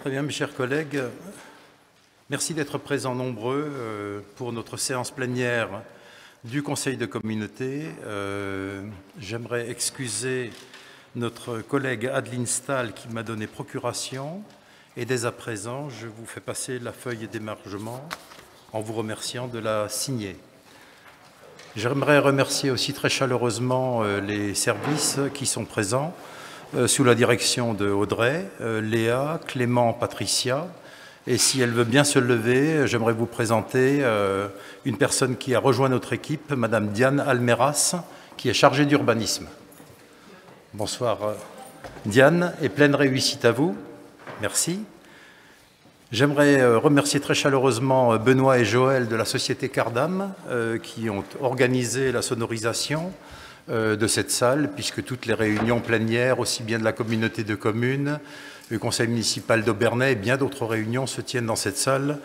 Très bien, mes chers collègues. Merci d'être présents nombreux pour notre séance plénière du Conseil de communauté. J'aimerais excuser notre collègue Adeline Stahl qui m'a donné procuration. Et dès à présent, je vous fais passer la feuille d'émargement en vous remerciant de la signer. J'aimerais remercier aussi très chaleureusement les services qui sont présents sous la direction de Audrey, Léa, Clément, Patricia. Et si elle veut bien se lever, j'aimerais vous présenter une personne qui a rejoint notre équipe, Madame Diane Almeras, qui est chargée d'urbanisme. Bonsoir Diane, et pleine réussite à vous. Merci. J'aimerais remercier très chaleureusement Benoît et Joël de la société Cardam qui ont organisé la sonorisation de cette salle, puisque toutes les réunions plénières, aussi bien de la communauté de communes, le conseil municipal d'Aubernais et bien d'autres réunions se tiennent dans cette salle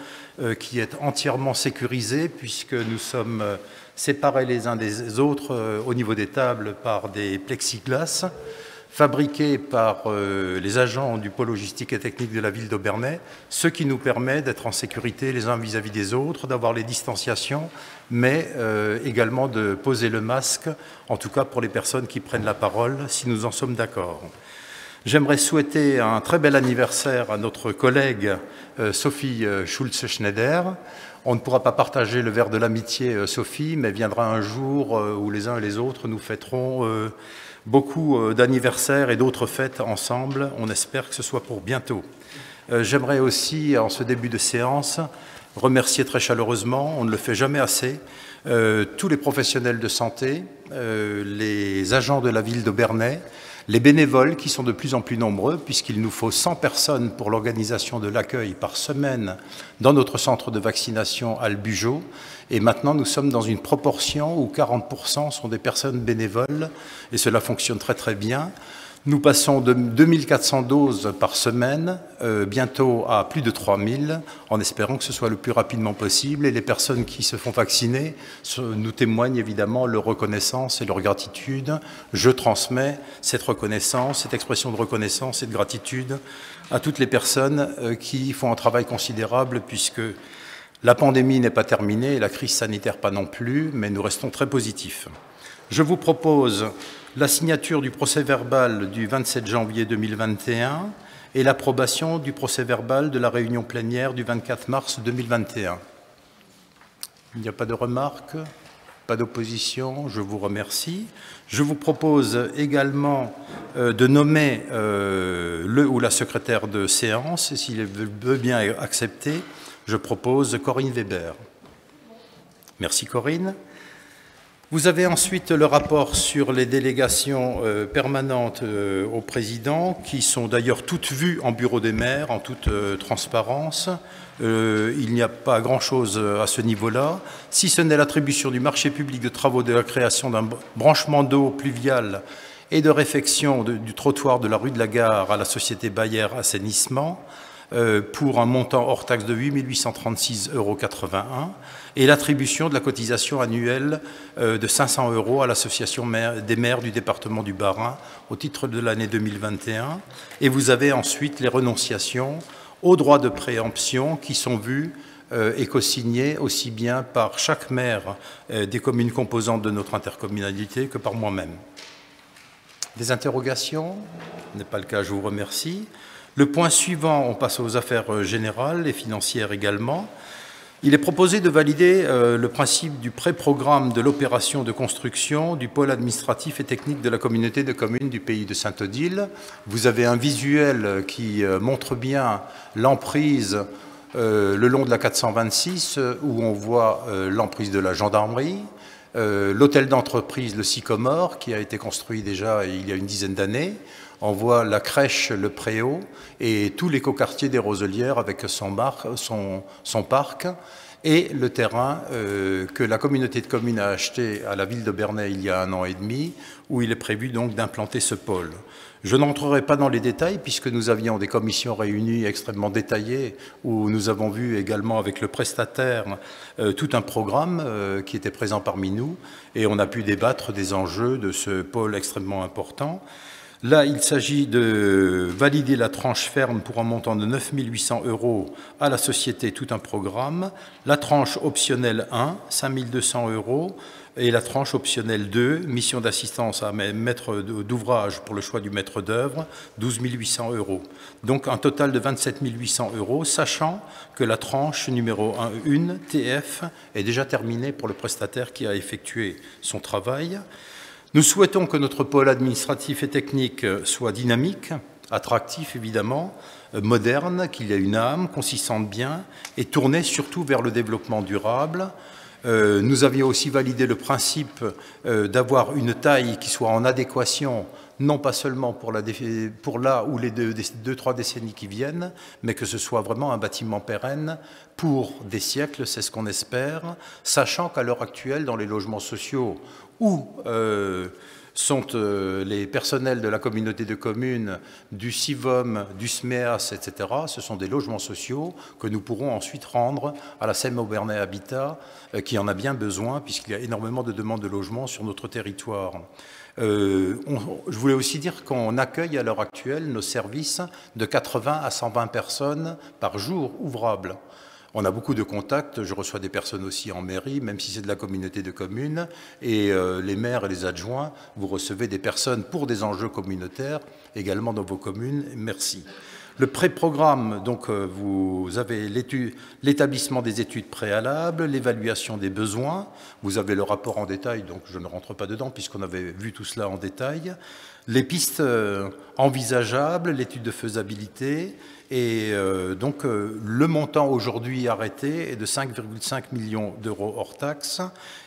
qui est entièrement sécurisée, puisque nous sommes séparés les uns des autres au niveau des tables par des plexiglas fabriqués par les agents du pôle logistique et technique de la ville d'Aubernais, ce qui nous permet d'être en sécurité les uns vis-à-vis des autres, d'avoir les distanciations, mais également de poser le masque, en tout cas pour les personnes qui prennent la parole, si nous en sommes d'accord. J'aimerais souhaiter un très bel anniversaire à notre collègue Sophie Schulze-Schneider. On ne pourra pas partager le verre de l'amitié, Sophie, mais viendra un jour où les uns et les autres nous fêterons beaucoup d'anniversaires et d'autres fêtes ensemble. On espère que ce soit pour bientôt. J'aimerais aussi, en ce début de séance, remercier très chaleureusement, on ne le fait jamais assez, tous les professionnels de santé, les agents de la ville d'Aubernais, les bénévoles qui sont de plus en plus nombreux, puisqu'il nous faut 100 personnes pour l'organisation de l'accueil par semaine dans notre centre de vaccination à Albugeot. Et maintenant, nous sommes dans une proportion où 40% sont des personnes bénévoles, et cela fonctionne très très bien. Nous passons de 2400 doses par semaine, bientôt à plus de 3000, en espérant que ce soit le plus rapidement possible. Et les personnes qui se font vacciner nous témoignent évidemment leur reconnaissance et leur gratitude. Je transmets cette reconnaissance, cette expression de reconnaissance et de gratitude à toutes les personnes qui font un travail considérable, puisque la pandémie n'est pas terminée, et la crise sanitaire pas non plus, mais nous restons très positifs. Je vous propose la signature du procès-verbal du 27 janvier 2021 et l'approbation du procès-verbal de la réunion plénière du 24 mars 2021. Il n'y a pas de remarques, pas d'opposition, je vous remercie. Je vous propose également de nommer le ou la secrétaire de séance, et s'il veut bien accepter, je propose Corinne Weber. Merci Corinne. Vous avez ensuite le rapport sur les délégations permanentes au président, qui sont d'ailleurs toutes vues en bureau des maires, en toute transparence. Il n'y a pas grand-chose à ce niveau-là, si ce n'est l'attribution du marché public de travaux de la création d'un branchement d'eau pluviale et de réfection du trottoir de la rue de la Gare à la société Bayer Assainissement, pour un montant hors taxe de 8 836,81 € et l'attribution de la cotisation annuelle de 500 € à l'association des maires du département du Bas-Rhin au titre de l'année 2021. Et vous avez ensuite les renonciations aux droits de préemption qui sont vus et co-signés aussi bien par chaque maire des communes composantes de notre intercommunalité que par moi-même. Des interrogations? Ce n'est pas le cas, je vous remercie. Le point suivant, on passe aux affaires générales et financières également. Il est proposé de valider le principe du pré-programme de l'opération de construction du pôle administratif et technique de la communauté de communes du pays de Sainte-Odile. Vous avez un visuel qui montre bien l'emprise le long de la 426, où on voit l'emprise de la gendarmerie, l'hôtel d'entreprise, le Sycomore, qui a été construit déjà il y a une dizaine d'années. On voit la crèche, le Préau et tout l'écoquartier des Roselières avec son parc et le terrain que la communauté de communes a acheté à la ville d'Aubernais il y a 1 an et demi, où il est prévu donc d'implanter ce pôle. Je n'entrerai pas dans les détails puisque nous avions des commissions réunies extrêmement détaillées où nous avons vu également avec le prestataire tout un programme qui était présent parmi nous et on a pu débattre des enjeux de ce pôle extrêmement important. Là, il s'agit de valider la tranche ferme pour un montant de 9 800 € à la société Tout un programme, la tranche optionnelle 1, 5 200 €, et la tranche optionnelle 2, mission d'assistance à maître d'ouvrage pour le choix du maître d'œuvre, 12 800 €. Donc un total de 27 800 €, sachant que la tranche numéro 1 TF est déjà terminée pour le prestataire qui a effectué son travail. Nous souhaitons que notre pôle administratif et technique soit dynamique, attractif évidemment, moderne, qu'il ait une âme, qu'on s'y sente bien et tourné surtout vers le développement durable. Nous avions aussi validé le principe d'avoir une taille qui soit en adéquation, non pas seulement pour là ou les 2-3 décennies qui viennent, mais que ce soit vraiment un bâtiment pérenne pour des siècles, c'est ce qu'on espère, sachant qu'à l'heure actuelle, dans les logements sociaux où sont les personnels de la communauté de communes, du CIVOM, du SMEAS, etc. Ce sont des logements sociaux que nous pourrons ensuite rendre à la Seine-Aubernais Habitat, qui en a bien besoin, puisqu'il y a énormément de demandes de logement sur notre territoire. Je voulais aussi dire qu'on accueille à l'heure actuelle nos services de 80 à 120 personnes par jour ouvrables. On a beaucoup de contacts, je reçois des personnes aussi en mairie, même si c'est de la communauté de communes, et les maires et les adjoints, vous recevez des personnes pour des enjeux communautaires, également dans vos communes, merci. Le pré-programme, donc vous avez l'établissement des études préalables, l'évaluation des besoins, vous avez le rapport en détail, donc je ne rentre pas dedans puisqu'on avait vu tout cela en détail, les pistes envisageables, l'étude de faisabilité, et donc le montant aujourd'hui arrêté est de 5,5 millions d'euros hors taxes.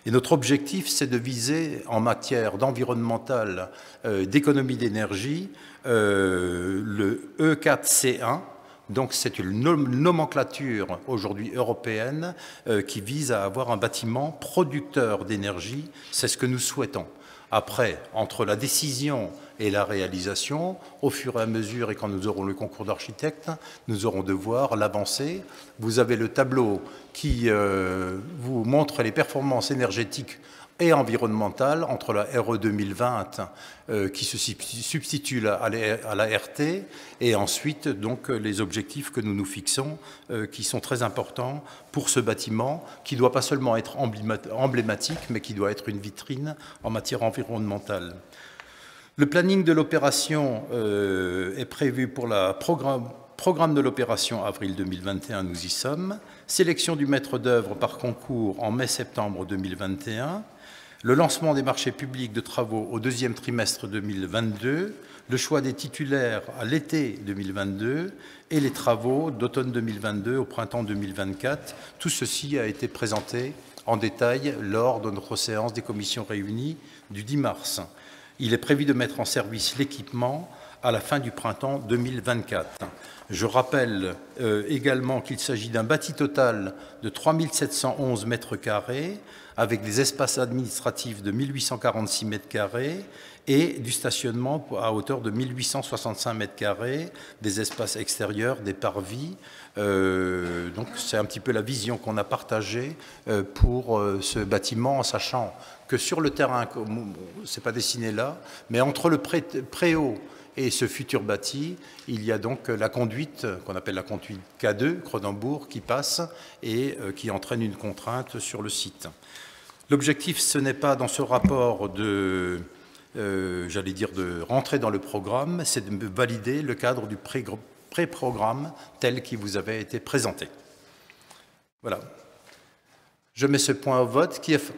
Et notre objectif, c'est de viser en matière d'environnemental, d'économie d'énergie, le E4C1. Donc c'est une nomenclature aujourd'hui européenne qui vise à avoir un bâtiment producteur d'énergie. C'est ce que nous souhaitons. Après, entre la décision et la réalisation, au fur et à mesure, et quand nous aurons le concours d'architectes, nous aurons de voir l'avancée. Vous avez le tableau qui vous montre les performances énergétiques et environnementales entre la RE 2020 qui se substitue à la RT et ensuite donc les objectifs que nous nous fixons qui sont très importants pour ce bâtiment qui ne doit pas seulement être emblématique mais qui doit être une vitrine en matière environnementale. Le planning de l'opération est prévu pour la programme de l'opération avril 2021, nous y sommes. Sélection du maître d'œuvre par concours en mai-septembre 2021. Le lancement des marchés publics de travaux au deuxième trimestre 2022. Le choix des titulaires à l'été 2022 et les travaux d'automne 2022 au printemps 2024. Tout ceci a été présenté en détail lors de notre séance des commissions réunies du 10 mars. Il est prévu de mettre en service l'équipement à la fin du printemps 2024. Je rappelle également qu'il s'agit d'un bâti total de 3 711 mètres carrés avec des espaces administratifs de 1846 mètres carrés et du stationnement à hauteur de 1865 mètres carrés, des espaces extérieurs, des parvis. Donc c'est un petit peu la vision qu'on a partagée pour ce bâtiment, en sachant que sur le terrain, c'est pas dessiné là, mais entre le préau et ce futur bâti, il y a donc la conduite, qu'on appelle la conduite K2, Cronenbourg, qui passe et qui entraîne une contrainte sur le site. L'objectif, ce n'est pas dans ce rapport de rentrer dans le programme, c'est de valider le cadre du pré-programme tel qu'il vous avait été présenté. Voilà. Je mets ce point au vote. Qui est...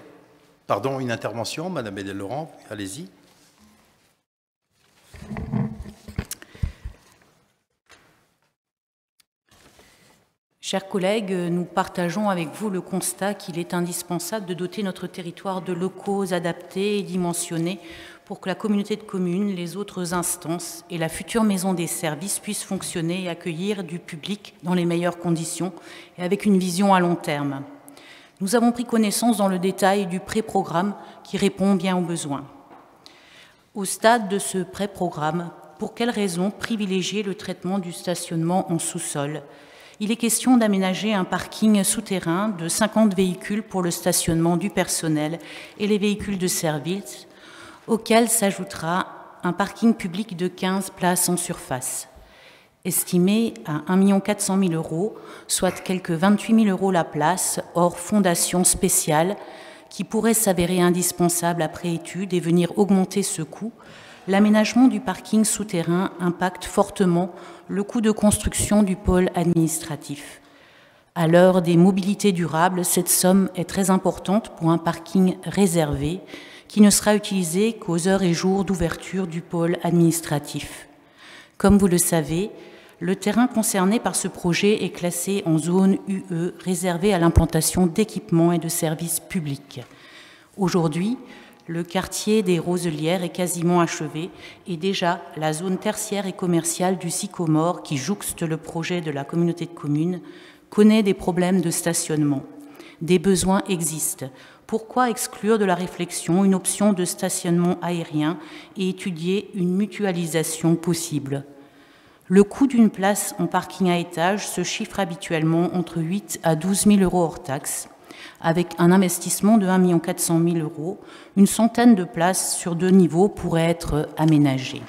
Pardon, une intervention, Madame Edel-Laurent, allez-y. Chers collègues, nous partageons avec vous le constat qu'il est indispensable de doter notre territoire de locaux adaptés et dimensionnés pour que la communauté de communes, les autres instances et la future maison des services puissent fonctionner et accueillir du public dans les meilleures conditions et avec une vision à long terme. Nous avons pris connaissance dans le détail du pré-programme qui répond bien aux besoins. Au stade de ce pré-programme, pour quelles raisons privilégier le traitement du stationnement en sous-sol ? Il est question d'aménager un parking souterrain de 50 véhicules pour le stationnement du personnel et les véhicules de service, auquel s'ajoutera un parking public de 15 places en surface, estimé à 1 400 000 €, soit quelques 28 000 € la place, hors fondation spéciale, qui pourrait s'avérer indispensable après étude et venir augmenter ce coût. L'aménagement du parking souterrain impacte fortement le coût de construction du pôle administratif. À l'heure des mobilités durables, cette somme est très importante pour un parking réservé qui ne sera utilisé qu'aux heures et jours d'ouverture du pôle administratif. Comme vous le savez, le terrain concerné par ce projet est classé en zone UE, réservée à l'implantation d'équipements et de services publics. Aujourd'hui, le quartier des Roselières est quasiment achevé et déjà la zone tertiaire et commerciale du Sycomore, qui jouxte le projet de la communauté de communes, connaît des problèmes de stationnement. Des besoins existent. Pourquoi exclure de la réflexion une option de stationnement aérien et étudier une mutualisation possible? Le coût d'une place en parking à étage se chiffre habituellement entre 8 à 12 000 € hors taxes. Avec un investissement de 1 400 000 €, une centaine de places sur 2 niveaux pourraient être aménagées.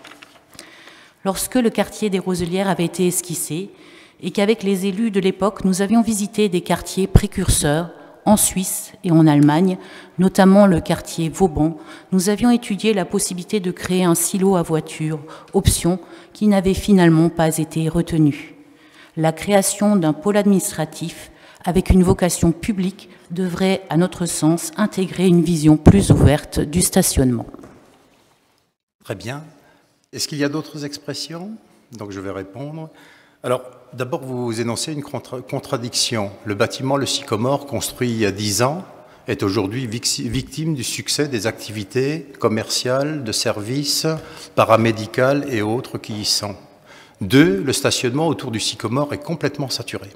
Lorsque le quartier des Roselières avait été esquissé et qu'avec les élus de l'époque, nous avions visité des quartiers précurseurs en Suisse et en Allemagne, notamment le quartier Vauban, nous avions étudié la possibilité de créer un silo à voitures, option qui n'avait finalement pas été retenue. La création d'un pôle administratif avec une vocation publique devrait, à notre sens, intégrer une vision plus ouverte du stationnement. Très bien. Est-ce qu'il y a d'autres expressions? Donc je vais répondre. Alors, d'abord, vous énoncez une contradiction. Le bâtiment, le Sycomore, construit il y a 10 ans, est aujourd'hui victime du succès des activités commerciales, de services, paramédicales et autres qui y sont. 2, le stationnement autour du Sycomore est complètement saturé.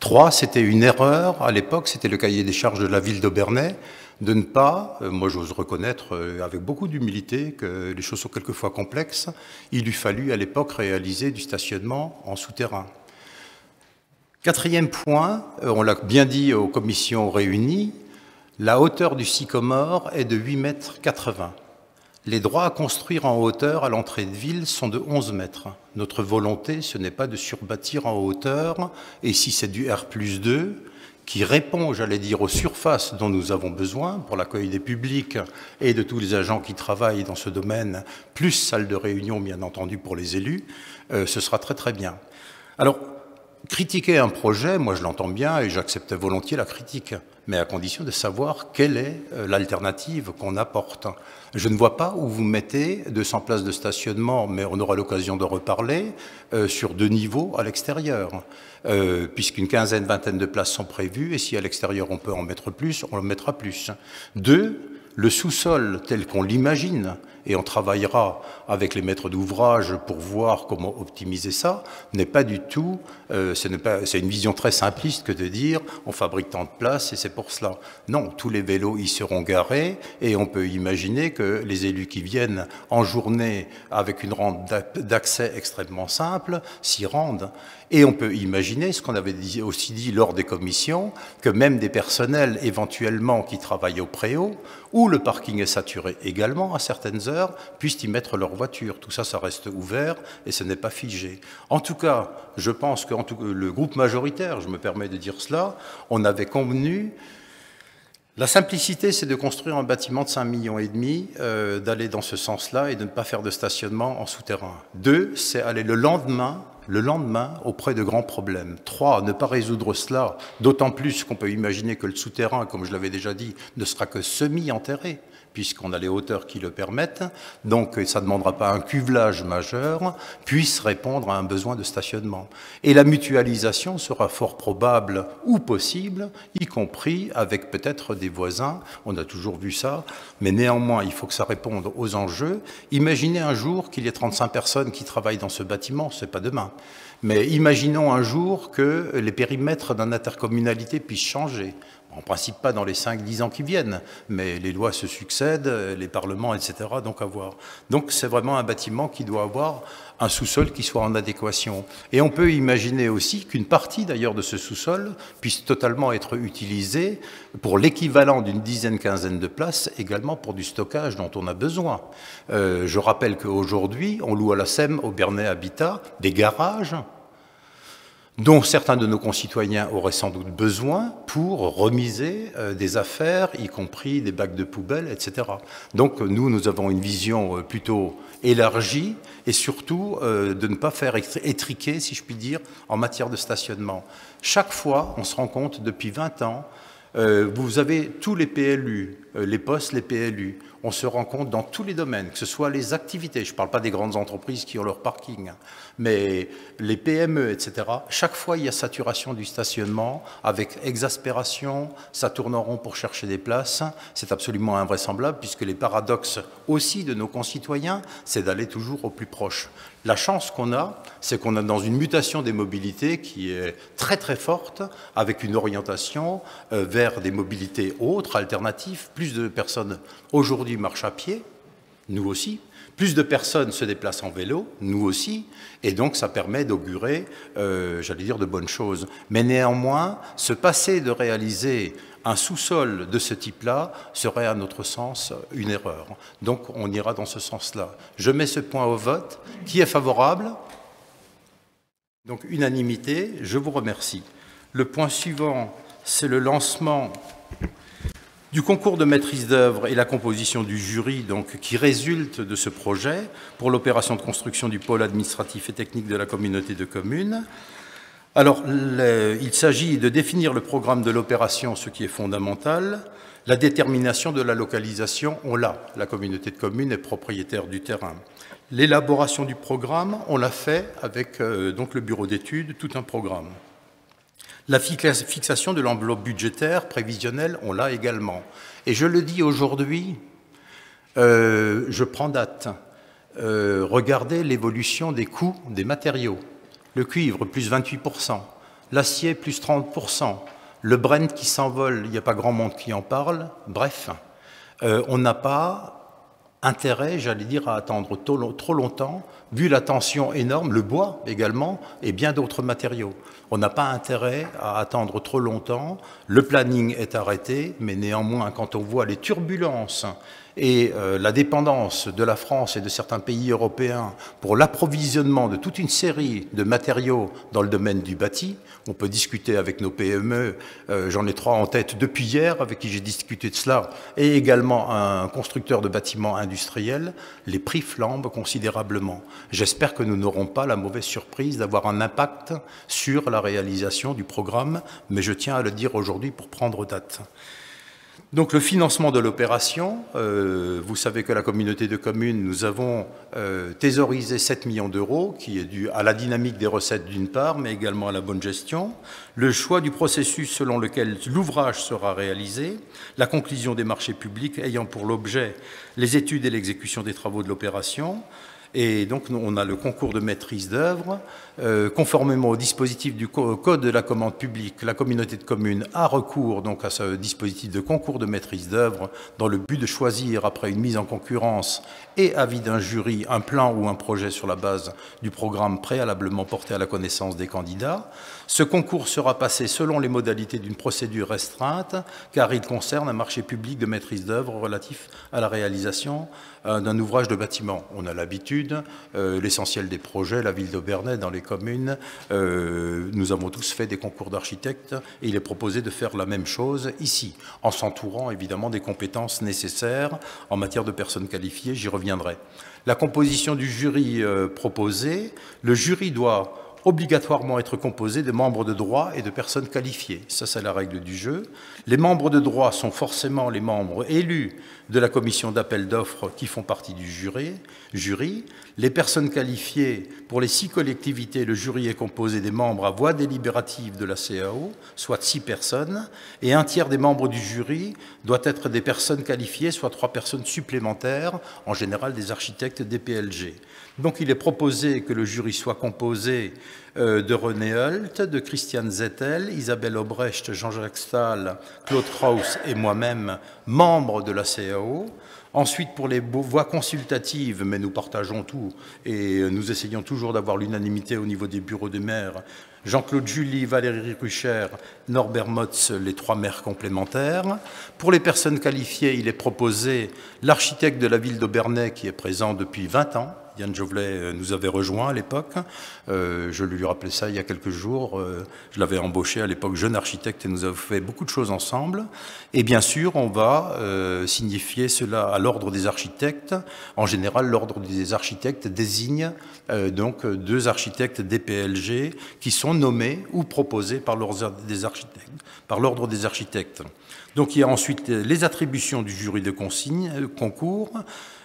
3, c'était une erreur, à l'époque, c'était le cahier des charges de la ville d'Aubernais, de ne pas, moi j'ose reconnaître avec beaucoup d'humilité que les choses sont quelquefois complexes, il eût fallu à l'époque réaliser du stationnement en souterrain. 4e point, on l'a bien dit aux commissions réunies, la hauteur du Sycomore est de 8,80 m. Les droits à construire en hauteur à l'entrée de ville sont de 11 mètres. Notre volonté, ce n'est pas de surbâtir en hauteur, et si c'est du R+2, qui répond, j'allais dire, aux surfaces dont nous avons besoin pour l'accueil des publics et de tous les agents qui travaillent dans ce domaine, plus salle de réunion, bien entendu, pour les élus, ce sera très très bien. Alors, critiquer un projet, moi je l'entends bien et j'accepte volontiers la critique, mais à condition de savoir quelle est l'alternative qu'on apporte. Je ne vois pas où vous mettez 200 places de stationnement, mais on aura l'occasion de reparler, sur 2 niveaux à l'extérieur, puisqu'une quinzaine, vingtaine de places sont prévues, et si à l'extérieur on peut en mettre plus, on en mettra plus. 2, le sous-sol tel qu'on l'imagine, et on travaillera avec les maîtres d'ouvrage pour voir comment optimiser ça, n'est pas du tout, c'est une vision très simpliste que de dire on fabrique tant de places et c'est pour cela. Non, tous les vélos y seront garés et on peut imaginer que les élus qui viennent en journée avec une rampe d'accès extrêmement simple s'y rendent. Et on peut imaginer, ce qu'on avait aussi dit lors des commissions, que même des personnels éventuellement qui travaillent au préau, où le parking est saturé également à certaines heures, puissent y mettre leur voiture. Tout ça, ça reste ouvert et ce n'est pas figé. En tout cas, je pense que le groupe majoritaire, je me permets de dire cela, on avait convenu. La simplicité, c'est de construire un bâtiment de 5,5 millions, d'aller dans ce sens-là et de ne pas faire de stationnement en souterrain. 2, c'est aller le lendemain auprès de grands problèmes. 3, ne pas résoudre cela, d'autant plus qu'on peut imaginer que le souterrain, comme je l'avais déjà dit, ne sera que semi-enterré, puisqu'on a les hauteurs qui le permettent, donc ça ne demandera pas un cuvelage majeur, puisse répondre à un besoin de stationnement. Et la mutualisation sera fort probable ou possible, y compris avec peut-être des voisins, on a toujours vu ça, mais néanmoins il faut que ça réponde aux enjeux. Imaginez un jour qu'il y ait 35 personnes qui travaillent dans ce bâtiment, c'est pas demain. Mais imaginons un jour que les périmètres d'une intercommunalité puissent changer. En principe pas dans les 5-10 ans qui viennent, mais les lois se succèdent, les parlements, etc. Donc à voir. Donc c'est vraiment un bâtiment qui doit avoir un sous-sol qui soit en adéquation. Et on peut imaginer aussi qu'une partie d'ailleurs de ce sous-sol puisse totalement être utilisée pour l'équivalent d'une dizaine, quinzaine de places, également pour du stockage dont on a besoin. Je rappelle qu'aujourd'hui, on loue à la SEM, au Bernay Habitat, des garages dont certains de nos concitoyens auraient sans doute besoin pour remiser des affaires, y compris des bacs de poubelle, etc. Donc nous avons une vision plutôt élargie et surtout de ne pas faire étriquer, si je puis dire, en matière de stationnement. Chaque fois, on se rend compte depuis 20 ans, vous avez tous les PLU, les postes, les PLU. On se rend compte dans tous les domaines, que ce soit les activités, je ne parle pas des grandes entreprises qui ont leur parking, mais les PME, etc. Chaque fois, il y a saturation du stationnement, avec exaspération, ça tourne en rond pour chercher des places. C'est absolument invraisemblable, puisque les paradoxes aussi de nos concitoyens, c'est d'aller toujours au plus proche. La chance qu'on a, c'est qu'on est dans une mutation des mobilités qui est très très forte, avec une orientation vers des mobilités autres, alternatives. Plus de personnes aujourd'hui marchent à pied, nous aussi. Plus de personnes se déplacent en vélo, nous aussi. Et donc ça permet d'augurer, j'allais dire, de bonnes choses. Mais néanmoins, se passer de réaliser un sous-sol de ce type-là serait, à notre sens, une erreur. Donc on ira dans ce sens-là. Je mets ce point au vote. Qui est favorable? Donc unanimité, je vous remercie. Le point suivant, c'est le lancement du concours de maîtrise d'œuvre et la composition du jury donc, qui résulte de ce projet pour l'opération de construction du pôle administratif et technique de la communauté de communes. Alors, il s'agit de définir le programme de l'opération, ce qui est fondamental. La détermination de la localisation, on l'a. La communauté de communes est propriétaire du terrain. L'élaboration du programme, on l'a fait avec donc le bureau d'études, tout un programme. La fixation de l'enveloppe budgétaire prévisionnelle, on l'a également. Et je le dis aujourd'hui, je prends date. Regardez l'évolution des coûts des matériaux. Le cuivre, plus 28%. L'acier, plus 30%. Le Brent qui s'envole, il n'y a pas grand monde qui en parle. Bref, on n'a pas intérêt, j'allais dire, à attendre trop longtemps, vu la tension énorme, le bois également, et bien d'autres matériaux. On n'a pas intérêt à attendre trop longtemps. Le planning est arrêté, mais néanmoins, quand on voit les turbulences et la dépendance de la France et de certains pays européens pour l'approvisionnement de toute une série de matériaux dans le domaine du bâti, on peut discuter avec nos PME, j'en ai 3 en tête depuis hier avec qui j'ai discuté de cela, et également un constructeur de bâtiments industriels, les prix flambent considérablement. J'espère que nous n'aurons pas la mauvaise surprise d'avoir un impact sur la réalisation du programme, mais je tiens à le dire aujourd'hui pour prendre date. Donc le financement de l'opération, vous savez que la communauté de communes, nous avons thésaurisé 7 millions d'euros, qui est dû à la dynamique des recettes d'une part, mais également à la bonne gestion, le choix du processus selon lequel l'ouvrage sera réalisé, la conclusion des marchés publics ayant pour l'objet les études et l'exécution des travaux de l'opération. Et donc, on a le concours de maîtrise d'œuvre. Conformément au dispositif du Code de la commande publique, la communauté de communes a recours donc à ce dispositif de concours de maîtrise d'œuvre dans le but de choisir, après une mise en concurrence et avis d'un jury, un plan ou un projet sur la base du programme préalablement porté à la connaissance des candidats. Ce concours sera passé selon les modalités d'une procédure restreinte, car il concerne un marché public de maîtrise d'œuvre relatif à la réalisation d'un ouvrage de bâtiment. On a l'habitude, l'essentiel des projets, la ville d'Aubernais, dans les communes, nous avons tous fait des concours d'architectes et il est proposé de faire la même chose ici, en s'entourant évidemment des compétences nécessaires en matière de personnes qualifiées, j'y reviendrai. La composition du jury proposé, le jury doit obligatoirement être composé de membres de droit et de personnes qualifiées. Ça, c'est la règle du jeu. Les membres de droit sont forcément les membres élus de la commission d'appel d'offres qui font partie du jury. Les personnes qualifiées, pour les 6 collectivités, le jury est composé des membres à voix délibérative de la CAO, soit 6 personnes, et un tiers des membres du jury doit être des personnes qualifiées, soit 3 personnes supplémentaires, en général des architectes des PLG. Donc il est proposé que le jury soit composé de René Hult, de Christiane Zettel, Isabelle Obrecht, Jean-Jacques Stahl, Claude Kraus et moi-même, membres de la CAO. Ensuite, pour les voix consultatives, mais nous partageons tout et nous essayons toujours d'avoir l'unanimité au niveau des bureaux des maires, Jean-Claude Julie, Valérie Rucher, Norbert Motz, les 3 maires complémentaires. Pour les personnes qualifiées, il est proposé l'architecte de la ville d'Aubernais qui est présent depuis 20 ans. Yann Jovelet nous avait rejoint à l'époque. Je lui rappelais ça il y a quelques jours. Je l'avais embauché à l'époque jeune architecte et nous avons fait beaucoup de choses ensemble. Et bien sûr, on va signifier cela à l'ordre des architectes. En général, l'ordre des architectes désigne donc 2 architectes DPLG qui sont nommés ou proposés par l'ordre des architectes. Donc il y a ensuite les attributions du jury de concours.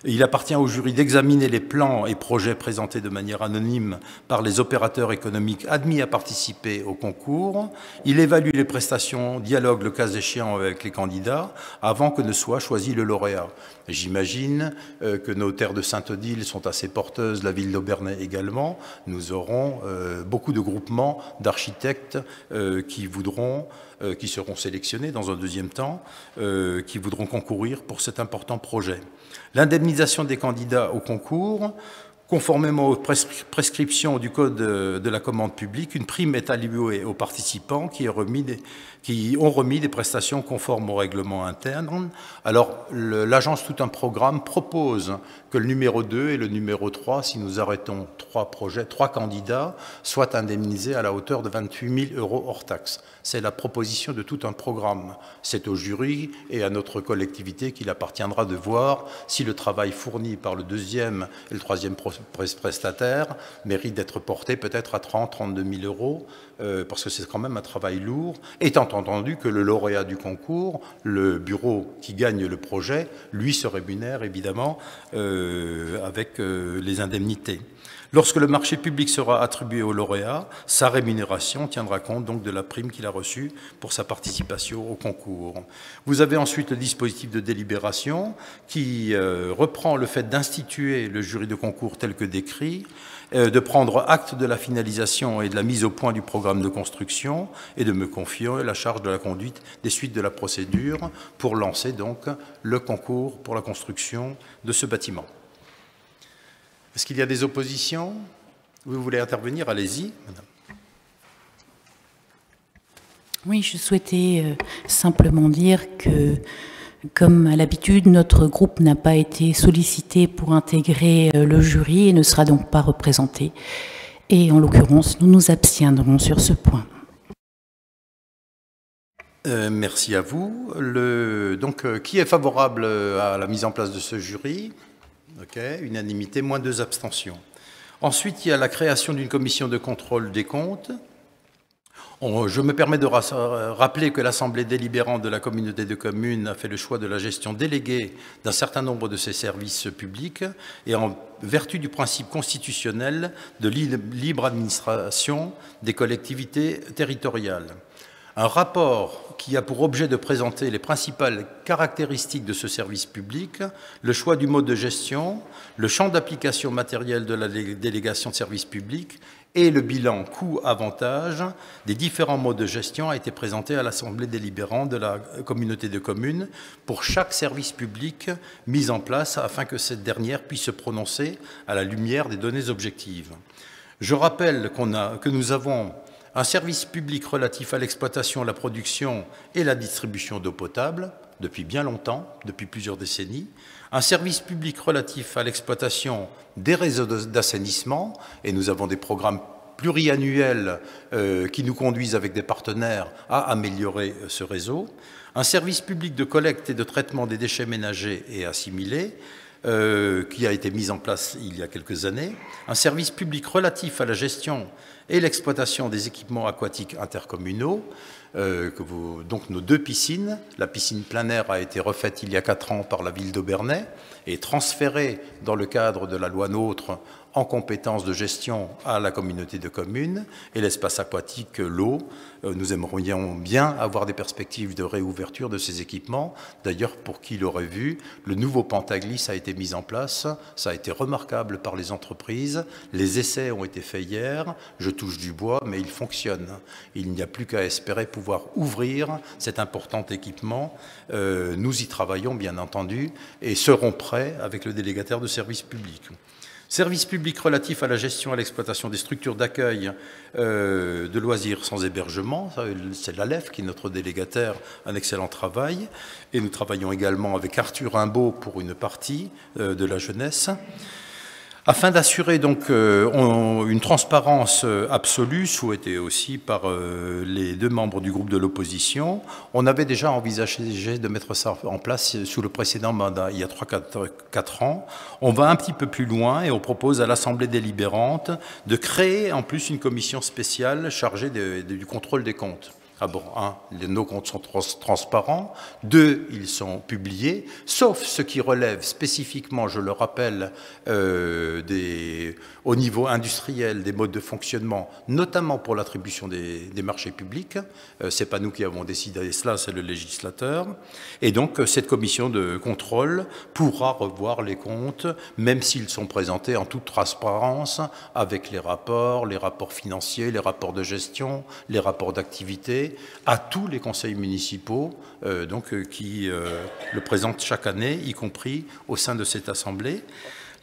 Il appartient au jury d'examiner les plans et projets présentés de manière anonyme par les opérateurs économiques admis à participer au concours. Il évalue les prestations, dialogue le cas échéant avec les candidats avant que ne soit choisi le lauréat. J'imagine que nos terres de Sainte-Odile sont assez porteuses, la ville d'Aubernais également. Nous aurons beaucoup de groupements d'architectes qui seront sélectionnés dans un deuxième temps, qui voudront concourir pour cet important projet. L'indemnisation des candidats au concours, conformément aux prescriptions du Code de la commande publique, une prime est allouée aux participants qui ont remis des prestations conformes au règlement interne. Alors, l'agence Tout un Programme propose que le numéro 2 et le numéro 3, si nous arrêtons 3 candidats, soient indemnisés à la hauteur de 28 000 € hors taxe. C'est la proposition de Tout un Programme. C'est au jury et à notre collectivité qu'il appartiendra de voir si le travail fourni par le 2e et le 3e prestataire mérite d'être porté peut-être à 30 000 – 32 000 €, parce que c'est quand même un travail lourd, étant entendu que le lauréat du concours, le bureau qui gagne le projet, lui se rémunère évidemment avec les indemnités. Lorsque le marché public sera attribué au lauréat, sa rémunération tiendra compte donc de la prime qu'il a reçue pour sa participation au concours. Vous avez ensuite le dispositif de délibération qui reprend le fait d'instituer le jury de concours tel que décrit, de prendre acte de la finalisation et de la mise au point du programme de construction et de me confier la charge de la conduite des suites de la procédure pour lancer donc le concours pour la construction de ce bâtiment. Est-ce qu'il y a des oppositions? Vous voulez intervenir? Allez-y, madame. Oui, je souhaitais simplement dire que, comme à l'habitude, notre groupe n'a pas été sollicité pour intégrer le jury et ne sera donc pas représenté. Et en l'occurrence, nous nous abstiendrons sur ce point. Merci à vous. Donc, qui est favorable à la mise en place de ce jury? Ok, unanimité, moins 2 abstentions. Ensuite, il y a la création d'une commission de contrôle des comptes. Je me permets de rappeler que l'Assemblée délibérante de la communauté de communes a fait le choix de la gestion déléguée d'un certain nombre de ses services publics et en vertu du principe constitutionnel de libre administration des collectivités territoriales. Un rapport qui a pour objet de présenter les principales caractéristiques de ce service public, le choix du mode de gestion, le champ d'application matériel de la délégation de service public et le bilan coût-avantage des différents modes de gestion a été présenté à l'Assemblée délibérante de la communauté de communes pour chaque service public mis en place afin que cette dernière puisse se prononcer à la lumière des données objectives. Je rappelle que nous avons un service public relatif à l'exploitation, la production et la distribution d'eau potable, depuis bien longtemps, depuis plusieurs décennies, un service public relatif à l'exploitation des réseaux d'assainissement, et nous avons des programmes pluriannuels qui nous conduisent avec des partenaires à améliorer ce réseau, un service public de collecte et de traitement des déchets ménagers et assimilés, qui a été mis en place il y a quelques années, un service public relatif à la gestion et l'exploitation des équipements aquatiques intercommunaux, donc nos 2 piscines. La piscine plein air a été refaite il y a 4 ans par la ville d'Aubernais et transféré dans le cadre de la loi NOTRe en compétences de gestion à la communauté de communes, et l'espace aquatique, l'eau. Nous aimerions bien avoir des perspectives de réouverture de ces équipements. D'ailleurs, pour qui l'aurait vu, le nouveau Pantaglis a été mis en place. Ça a été remarquable par les entreprises. Les essais ont été faits hier. Je touche du bois, mais il fonctionne. Il n'y a plus qu'à espérer pouvoir ouvrir cet important équipement. Nous y travaillons, bien entendu, et serons prêts avec le délégataire de services publics. Service public relatif à la gestion et à l'exploitation des structures d'accueil de loisirs sans hébergement, c'est l'ALEF qui est notre délégataire, un excellent travail. Et nous travaillons également avec Arthur Rimbaud pour une partie de la jeunesse. Afin d'assurer donc une transparence absolue, souhaitée aussi par les deux membres du groupe de l'opposition, on avait déjà envisagé de mettre ça en place sous le précédent mandat, il y a 3-4 ans. On va un petit peu plus loin et on propose à l'Assemblée délibérante de créer en plus une commission spéciale chargée du contrôle des comptes. Ah bon, nos comptes sont transparents. 2, ils sont publiés, sauf ce qui relève spécifiquement, je le rappelle, au niveau industriel, des modes de fonctionnement, notamment pour l'attribution des marchés publics. Ce n'est pas nous qui avons décidé cela, c'est le législateur. Et donc, cette commission de contrôle pourra revoir les comptes, même s'ils sont présentés en toute transparence, avec les rapports financiers, les rapports de gestion, les rapports d'activité, à tous les conseils municipaux qui le présentent chaque année, y compris au sein de cette Assemblée.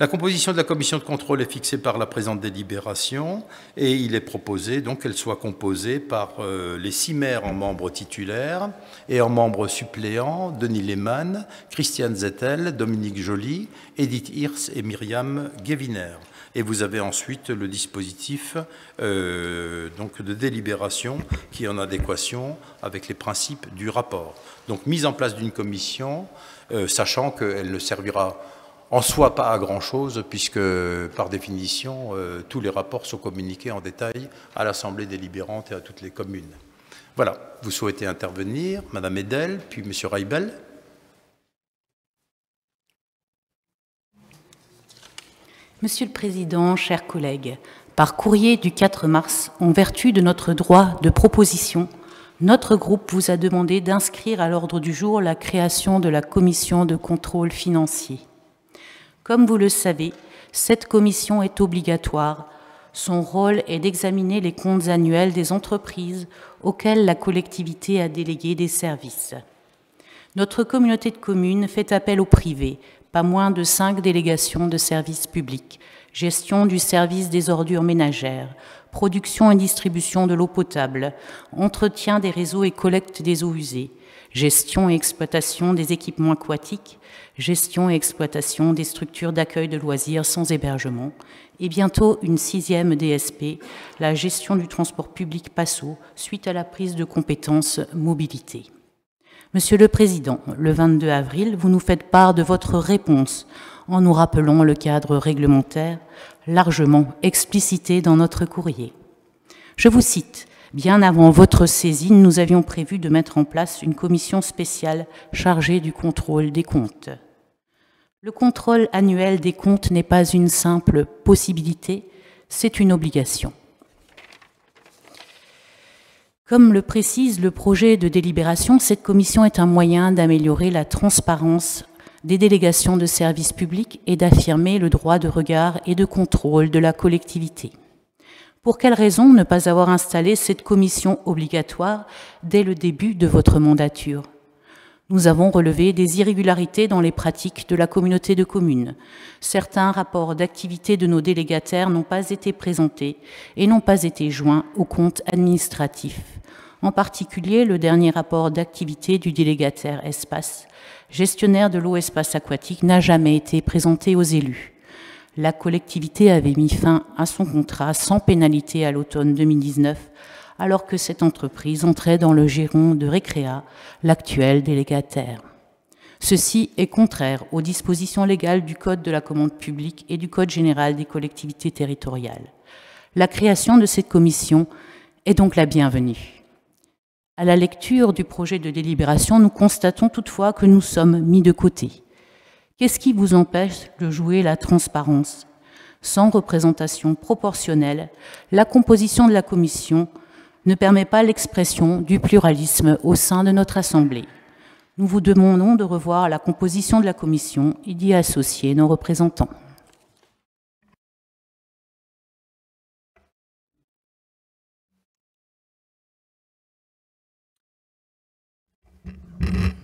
La composition de la commission de contrôle est fixée par la présente délibération et il est proposé qu'elle soit composée par les 6 maires en membres titulaires et en membres suppléants Denis Lehmann, Christiane Zettel, Dominique Joly, Edith Hirsch et Myriam Guéviner. Et vous avez ensuite le dispositif de délibération qui est en adéquation avec les principes du rapport. Donc mise en place d'une commission, sachant qu'elle ne servira en soi pas à grand-chose, puisque par définition, tous les rapports sont communiqués en détail à l'Assemblée délibérante et à toutes les communes. Voilà, vous souhaitez intervenir, Madame Edel, puis Monsieur Reibel. Monsieur le Président, chers collègues, par courrier du 4 mars, en vertu de notre droit de proposition, notre groupe vous a demandé d'inscrire à l'ordre du jour la création de la commission de contrôle financier. Comme vous le savez, cette commission est obligatoire. Son rôle est d'examiner les comptes annuels des entreprises auxquelles la collectivité a délégué des services. Notre communauté de communes fait appel au privé, pas moins de 5 délégations de services publics, gestion du service des ordures ménagères, production et distribution de l'eau potable, entretien des réseaux et collecte des eaux usées, gestion et exploitation des équipements aquatiques, gestion et exploitation des structures d'accueil de loisirs sans hébergement, et bientôt une 6e DSP, la gestion du transport public PASSO, suite à la prise de compétences mobilité. Monsieur le Président, le 22 avril, vous nous faites part de votre réponse en nous rappelant le cadre réglementaire largement explicité dans notre courrier. Je vous cite, « Bien avant votre saisine, nous avions prévu de mettre en place une commission spéciale chargée du contrôle des comptes. » Le contrôle annuel des comptes n'est pas une simple possibilité, c'est une obligation. Comme le précise le projet de délibération, cette commission est un moyen d'améliorer la transparence des délégations de services publics et d'affirmer le droit de regard et de contrôle de la collectivité. Pour quelle raison ne pas avoir installé cette commission obligatoire dès le début de votre mandature ? Nous avons relevé des irrégularités dans les pratiques de la communauté de communes. Certains rapports d'activité de nos délégataires n'ont pas été présentés et n'ont pas été joints au compte administratif. En particulier, le dernier rapport d'activité du délégataire Espace, gestionnaire de l'eau espace aquatique, n'a jamais été présenté aux élus. La collectivité avait mis fin à son contrat sans pénalité à l'automne 2019, alors que cette entreprise entrait dans le giron de Recrea, l'actuel délégataire. Ceci est contraire aux dispositions légales du Code de la commande publique et du Code général des collectivités territoriales. La création de cette commission est donc la bienvenue. À la lecture du projet de délibération, nous constatons toutefois que nous sommes mis de côté. Qu'est-ce qui vous empêche de jouer la transparence? Sans représentation proportionnelle, la composition de la commission ne permet pas l'expression du pluralisme au sein de notre Assemblée. Nous vous demandons de revoir la composition de la commission et d'y associer nos représentants.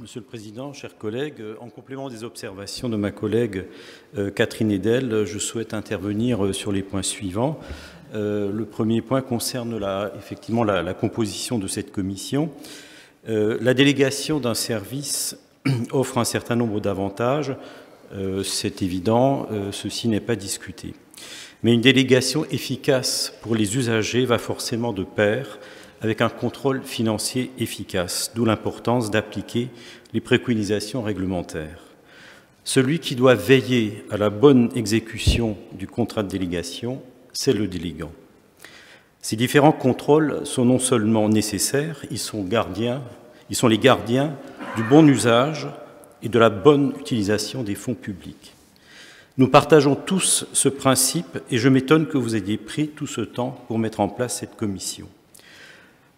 Monsieur le Président, chers collègues, en complément des observations de ma collègue Catherine Edel, je souhaite intervenir sur les points suivants. Le premier point concerne effectivement la composition de cette commission. La délégation d'un service offre un certain nombre d'avantages, c'est évident, ceci n'est pas discuté. Mais une délégation efficace pour les usagers va forcément de pair avec un contrôle financier efficace, d'où l'importance d'appliquer les préconisations réglementaires. Celui qui doit veiller à la bonne exécution du contrat de délégation, c'est le délégant. Ces différents contrôles sont non seulement nécessaires, ils sont les gardiens du bon usage et de la bonne utilisation des fonds publics. Nous partageons tous ce principe et je m'étonne que vous ayez pris tout ce temps pour mettre en place cette commission.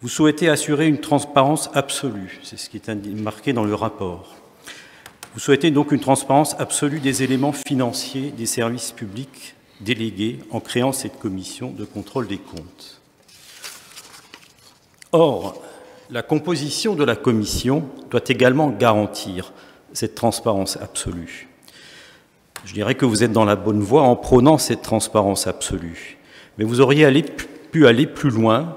Vous souhaitez assurer une transparence absolue, c'est ce qui est marqué dans le rapport. Vous souhaitez donc une transparence absolue des éléments financiers des services publics délégués en créant cette commission de contrôle des comptes. Or, la composition de la commission doit également garantir cette transparence absolue. Je dirais que vous êtes dans la bonne voie en prônant cette transparence absolue, mais vous auriez pu aller plus loin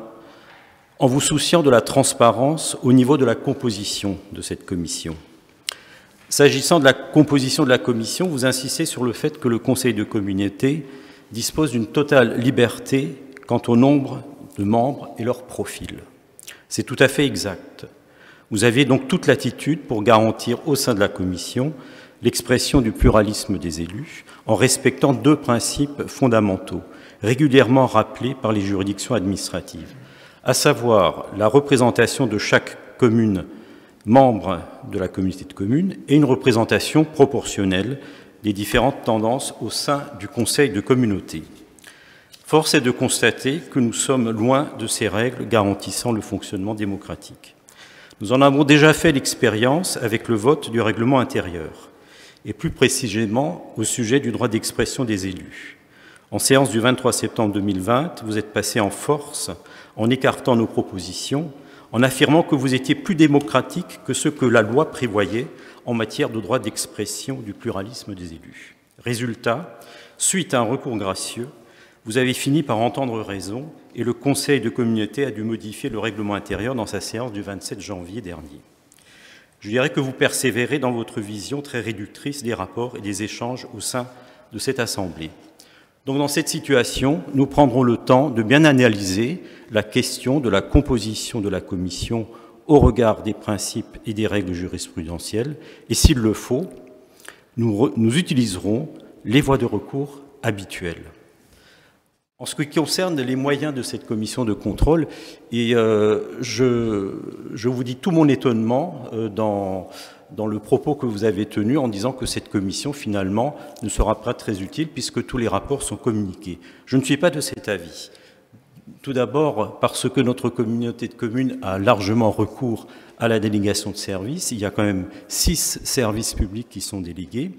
en vous souciant de la transparence au niveau de la composition de cette commission. S'agissant de la composition de la commission, vous insistez sur le fait que le Conseil de communauté dispose d'une totale liberté quant au nombre de membres et leur profil. C'est tout à fait exact. Vous aviez donc toute latitude pour garantir au sein de la commission l'expression du pluralisme des élus en respectant deux principes fondamentaux, régulièrement rappelés par les juridictions administratives, à savoir la représentation de chaque commune membre de la communauté de communes et une représentation proportionnelle des différentes tendances au sein du conseil de communauté. Force est de constater que nous sommes loin de ces règles garantissant le fonctionnement démocratique. Nous en avons déjà fait l'expérience avec le vote du règlement intérieur, et plus précisément au sujet du droit d'expression des élus. En séance du 23 septembre 2020, vous êtes passé en force en écartant nos propositions, en affirmant que vous étiez plus démocratique que ce que la loi prévoyait en matière de droit d'expression du pluralisme des élus. Résultat, suite à un recours gracieux, vous avez fini par entendre raison et le Conseil de communauté a dû modifier le règlement intérieur dans sa séance du 27 janvier dernier. Je dirais que vous persévérez dans votre vision très réductrice des rapports et des échanges au sein de cette Assemblée. Donc dans cette situation, nous prendrons le temps de bien analyser la question de la composition de la commission au regard des principes et des règles jurisprudentielles et s'il le faut, nous utiliserons les voies de recours habituelles. En ce qui concerne les moyens de cette commission de contrôle, et je vous dis tout mon étonnement dans le propos que vous avez tenu en disant que cette commission, finalement, ne sera pas très utile puisque tous les rapports sont communiqués. Je ne suis pas de cet avis. Tout d'abord, parce que notre communauté de communes a largement recours à la délégation de services. Il y a quand même 6 services publics qui sont délégués.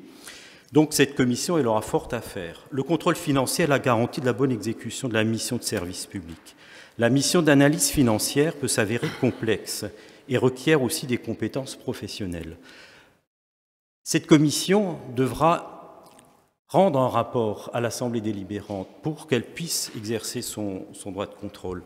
Donc cette commission, elle aura fort à faire. Le contrôle financier est la garantie de la bonne exécution de la mission de service public. La mission d'analyse financière peut s'avérer complexe et requiert aussi des compétences professionnelles. Cette commission devra rendre un rapport à l'Assemblée délibérante pour qu'elle puisse exercer son droit de contrôle.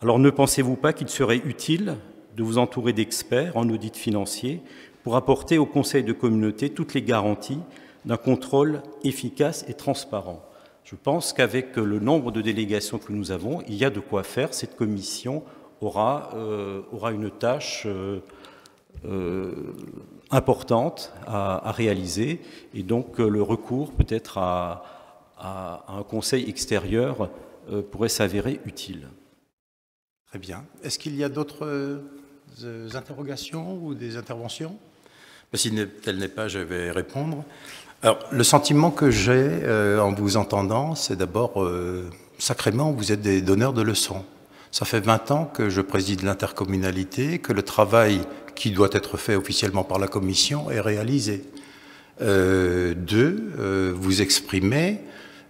Alors ne pensez-vous pas qu'il serait utile de vous entourer d'experts en audit financier pour apporter au Conseil de communauté toutes les garanties d'un contrôle efficace et transparent? Je pense qu'avec le nombre de délégations que nous avons, il y a de quoi faire. Cette commission aura une tâche importante à réaliser et donc le recours peut-être à un conseil extérieur pourrait s'avérer utile. Très bien. Est-ce qu'il y a d'autres interrogations ou des interventions? Si tel n'est pas, je vais répondre. Alors, le sentiment que j'ai en vous entendant, c'est d'abord, sacrément, vous êtes des donneurs de leçons. Ça fait 20 ans que je préside l'intercommunalité, que le travail qui doit être fait officiellement par la commission est réalisé. Vous exprimez,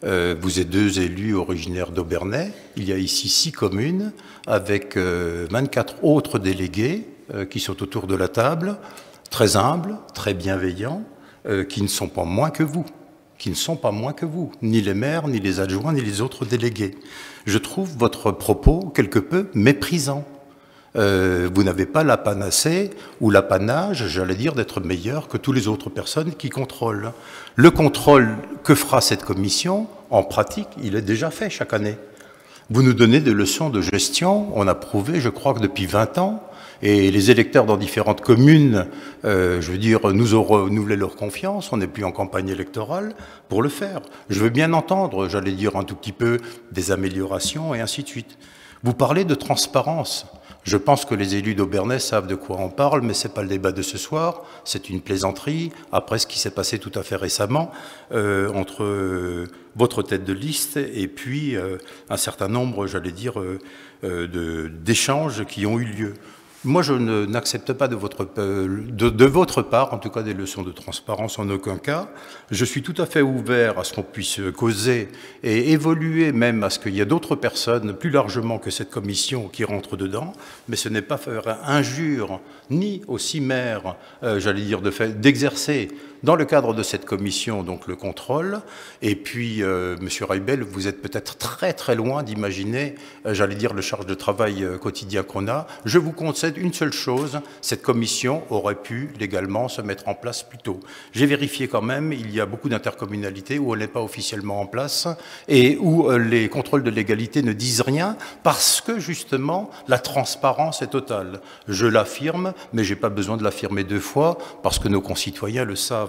vous êtes 2 élus originaires d'Aubernais, il y a ici 6 communes, avec 24 autres délégués qui sont autour de la table, très humbles, très bienveillants, qui ne sont pas moins que vous. Ni les maires, ni les adjoints, ni les autres délégués. Je trouve votre propos quelque peu méprisant. Vous n'avez pas la panacée ou l'apanage, j'allais dire, d'être meilleur que toutes les autres personnes qui contrôlent. Le contrôle que fera cette commission, en pratique, il est déjà fait chaque année. Vous nous donnez des leçons de gestion, on a prouvé, je crois que depuis 20 ans, et les électeurs dans différentes communes, nous ont renouvelé leur confiance, on n'est plus en campagne électorale pour le faire. Je veux bien entendre, j'allais dire un tout petit peu, des améliorations et ainsi de suite. Vous parlez de transparence. Je pense que les élus d'Aubernais savent de quoi on parle, mais ce n'est pas le débat de ce soir, c'est une plaisanterie, après ce qui s'est passé tout à fait récemment, entre votre tête de liste et puis un certain nombre, j'allais dire, d'échanges qui ont eu lieu. Moi, je n'accepte pas de votre part, en tout cas des leçons de transparence en aucun cas. Je suis tout à fait ouvert à ce qu'on puisse causer et évoluer même à ce qu'il y ait d'autres personnes plus largement que cette commission qui rentrent dedans, mais ce n'est pas faire injure ni aux 6 maires, j'allais dire, d'exercer dans le cadre de cette commission, donc le contrôle. Et puis, Monsieur Reibel, vous êtes peut-être très très loin d'imaginer, j'allais dire, le charge de travail quotidien qu'on a. Je vous concède une seule chose, cette commission aurait pu légalement se mettre en place plus tôt. J'ai vérifié quand même, il y a beaucoup d'intercommunalités où elle n'est pas officiellement en place et où les contrôles de légalité ne disent rien parce que justement la transparence est totale. Je l'affirme, mais je n'ai pas besoin de l'affirmer 2 fois parce que nos concitoyens le savent.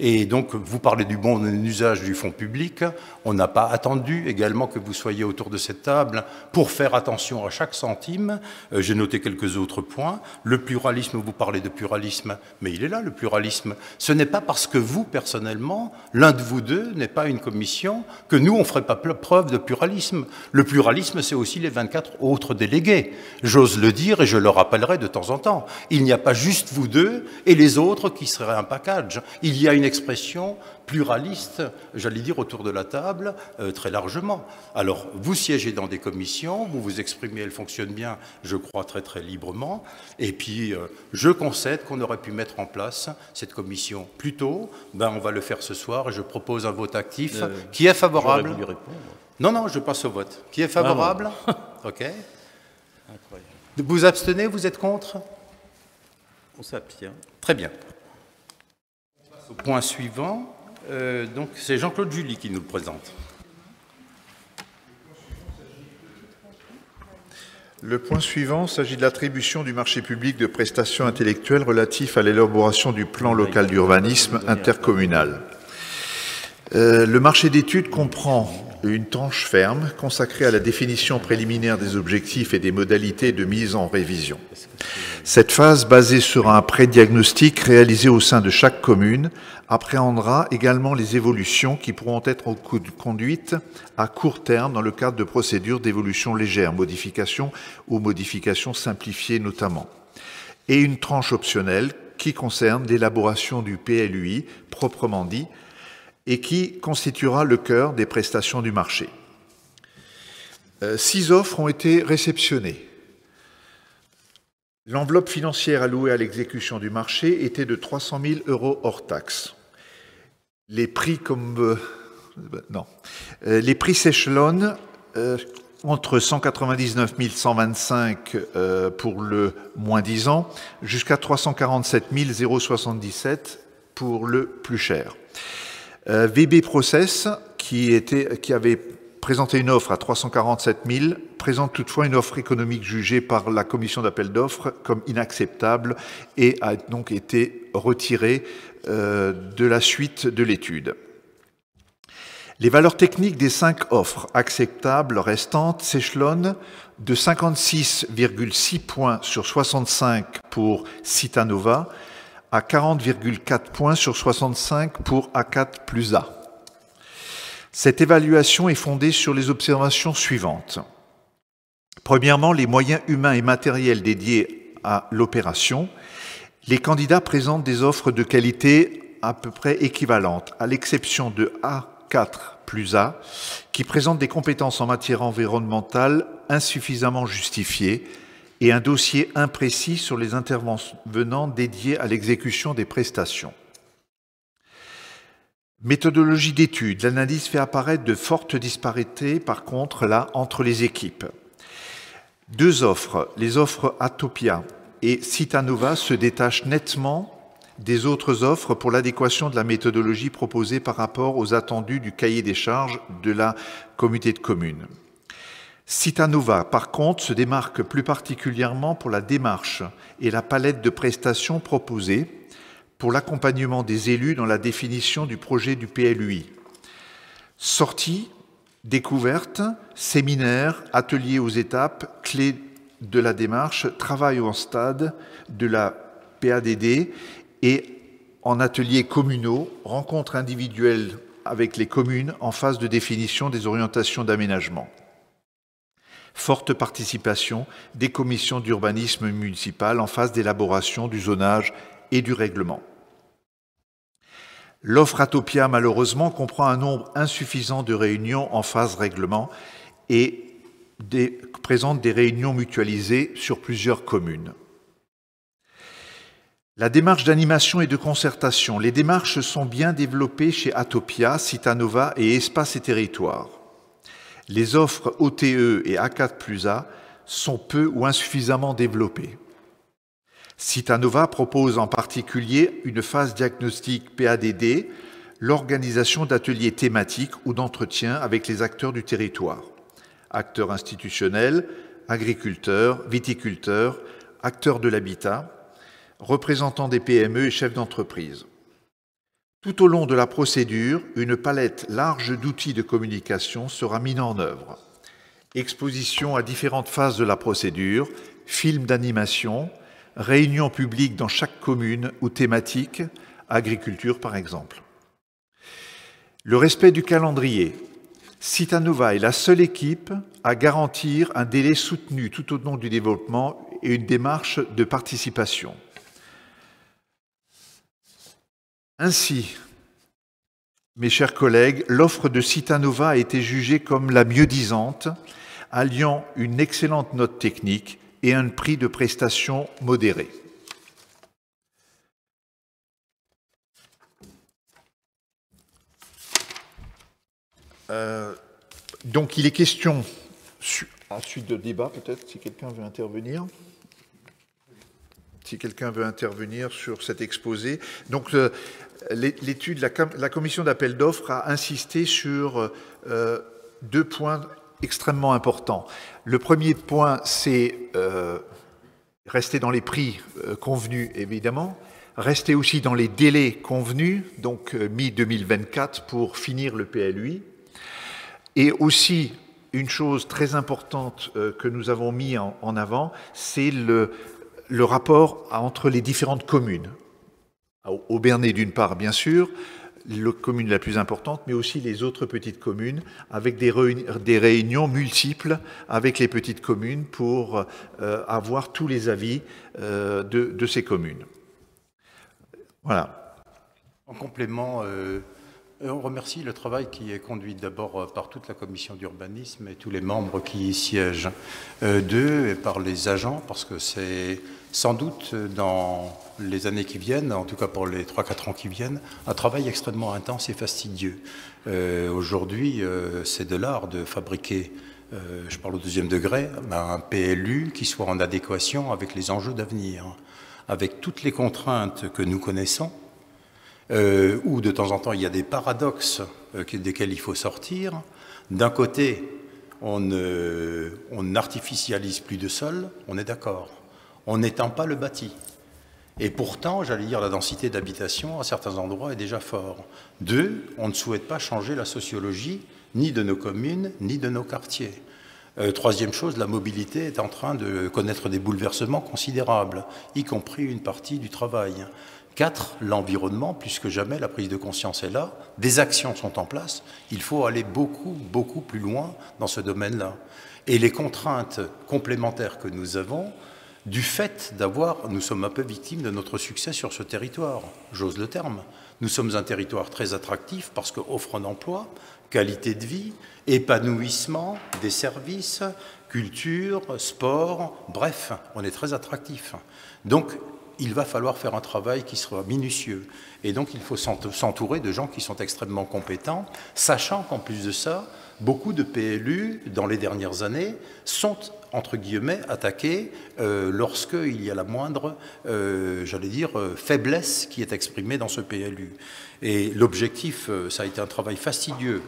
Et donc, vous parlez du bon usage du fonds public. On n'a pas attendu également que vous soyez autour de cette table pour faire attention à chaque centime. J'ai noté quelques autres points. Le pluralisme, vous parlez de pluralisme, mais il est là, le pluralisme. Ce n'est pas parce que vous, personnellement, l'un de vous deux n'est pas une commission, que nous, on ne ferait pas preuve de pluralisme. Le pluralisme, c'est aussi les 24 autres délégués. J'ose le dire et je le rappellerai de temps en temps. Il n'y a pas juste vous deux et les autres qui seraient un package. Il y a une expression pluraliste, j'allais dire, autour de la table, très largement. Alors, vous siégez dans des commissions, vous vous exprimez, elles fonctionnent bien, je crois, très très librement, et puis je concède qu'on aurait pu mettre en place cette commission plus tôt. On va le faire ce soir, et je propose un vote actif qui est favorable. J'aurais voulu répondre. Non, je passe au vote. Qui est favorable? Ok. Incroyable. Vous abstenez, vous êtes contre? On s'abstient. Très bien. Au point suivant, donc c'est Jean-Claude July qui nous le présente. Le point suivant s'agit de l'attribution du marché public de prestations intellectuelles relatif à l'élaboration du plan local d'urbanisme intercommunal. Le marché d'études comprend une tranche ferme consacrée à la définition préliminaire des objectifs et des modalités de mise en révision. Cette phase, basée sur un pré-diagnostic réalisé au sein de chaque commune, appréhendera également les évolutions qui pourront être conduites à court terme dans le cadre de procédures d'évolution légère, modifications ou modifications simplifiées notamment, et une tranche optionnelle qui concerne l'élaboration du PLUI proprement dit et qui constituera le cœur des prestations du marché. 6 offres ont été réceptionnées. L'enveloppe financière allouée à l'exécution du marché était de 300 000 € hors taxes. Les prix s'échelonnent entre 199 125 pour le moins 10 ans jusqu'à 347 077 pour le plus cher. VB Process, qui avait présenté une offre à 347 000, présente toutefois une offre économique jugée par la commission d'appel d'offres comme inacceptable et a donc été retirée de la suite de l'étude. Les valeurs techniques des 5 offres acceptables restantes s'échelonnent de 56,6 points sur 65 pour Citanova à 40,4 points sur 65 pour A4 plus A. Cette évaluation est fondée sur les observations suivantes. Premièrement, les moyens humains et matériels dédiés à l'opération. Les candidats présentent des offres de qualité à peu près équivalentes, à l'exception de A4 plus A, qui présente des compétences en matière environnementale insuffisamment justifiées et un dossier imprécis sur les intervenants dédiés à l'exécution des prestations. Méthodologie d'étude. L'analyse fait apparaître de fortes disparités, par contre, là, entre les équipes. Deux offres, les offres Atopia et Citanova, se détachent nettement des autres offres pour l'adéquation de la méthodologie proposée par rapport aux attendus du cahier des charges de la communauté de communes. Citanova, par contre, se démarque plus particulièrement pour la démarche et la palette de prestations proposées pour l'accompagnement des élus dans la définition du projet du PLUI. Sortie, découverte, séminaire, atelier aux étapes, clés de la démarche, travail en stade de la PADD et en ateliers communaux, rencontres individuelles avec les communes en phase de définition des orientations d'aménagement. Forte participation des commissions d'urbanisme municipal en phase d'élaboration du zonage et du règlement. L'offre Atopia, malheureusement, comprend un nombre insuffisant de réunions en phase règlement et présente des réunions mutualisées sur plusieurs communes. La démarche d'animation et de concertation. Les démarches sont bien développées chez Atopia, Citanova et Espace et Territoire. Les offres OTE et A4 plus A sont peu ou insuffisamment développées. Citanova propose en particulier une phase diagnostic PADD, l'organisation d'ateliers thématiques ou d'entretiens avec les acteurs du territoire, acteurs institutionnels, agriculteurs, viticulteurs, acteurs de l'habitat, représentants des PME et chefs d'entreprise. Tout au long de la procédure, une palette large d'outils de communication sera mise en œuvre. Exposition à différentes phases de la procédure, films d'animation, réunions publiques dans chaque commune ou thématique, agriculture par exemple. Le respect du calendrier. Citanova est la seule équipe à garantir un délai soutenu tout au long du développement et une démarche de participation. Ainsi, mes chers collègues, l'offre de Citanova a été jugée comme la mieux-disante, alliant une excellente note technique et un prix de prestation modéré. Donc il est question, à la suite de débat peut-être, si quelqu'un veut intervenir. Si quelqu'un veut intervenir sur cet exposé. Donc l'étude, la commission d'appel d'offres a insisté sur deux points extrêmement importants. Le premier point, c'est rester dans les prix convenus, évidemment, rester aussi dans les délais convenus, donc mi-2024 pour finir le PLUI, et aussi une chose très importante que nous avons mis en avant, c'est le rapport entre les différentes communes. Aubernais d'une part, bien sûr, la commune la plus importante, mais aussi les autres petites communes, avec des réunions multiples avec les petites communes pour avoir tous les avis de ces communes. Voilà. En complément, on remercie le travail qui est conduit d'abord par toute la commission d'urbanisme et tous les membres qui y siègent, d'eux et par les agents, parce que c'est sans doute dans les années qui viennent, en tout cas pour les 3-4 ans qui viennent, un travail extrêmement intense et fastidieux. Aujourd'hui, c'est de l'art de fabriquer, je parle au deuxième degré, un PLU qui soit en adéquation avec les enjeux d'avenir, avec toutes les contraintes que nous connaissons, où de temps en temps il y a des paradoxes desquels il faut sortir. D'un côté, on n'artificialise plus de sol, on est d'accord. On n'étend pas le bâti. Et pourtant, j'allais dire, la densité d'habitation à certains endroits est déjà forte. Deux, on ne souhaite pas changer la sociologie ni de nos communes, ni de nos quartiers. Troisième chose, la mobilité est en train de connaître des bouleversements considérables, y compris une partie du travail. 4, l'environnement, plus que jamais, la prise de conscience est là, des actions sont en place, il faut aller beaucoup, beaucoup plus loin dans ce domaine-là. Et les contraintes complémentaires que nous avons, du fait nous sommes un peu victimes de notre succès sur ce territoire, j'ose le terme. Nous sommes un territoire très attractif parce qu'offre d'emploi, qualité de vie, épanouissement des services, culture, sport, bref, on est très attractif. Donc, il va falloir faire un travail qui sera minutieux. Et donc, il faut s'entourer de gens qui sont extrêmement compétents, sachant qu'en plus de ça, beaucoup de PLU, dans les dernières années, sont, entre guillemets, attaqués lorsqu'il y a la moindre, j'allais dire, faiblesse qui est exprimée dans ce PLU. Et l'objectif, ça a été un travail fastidieux,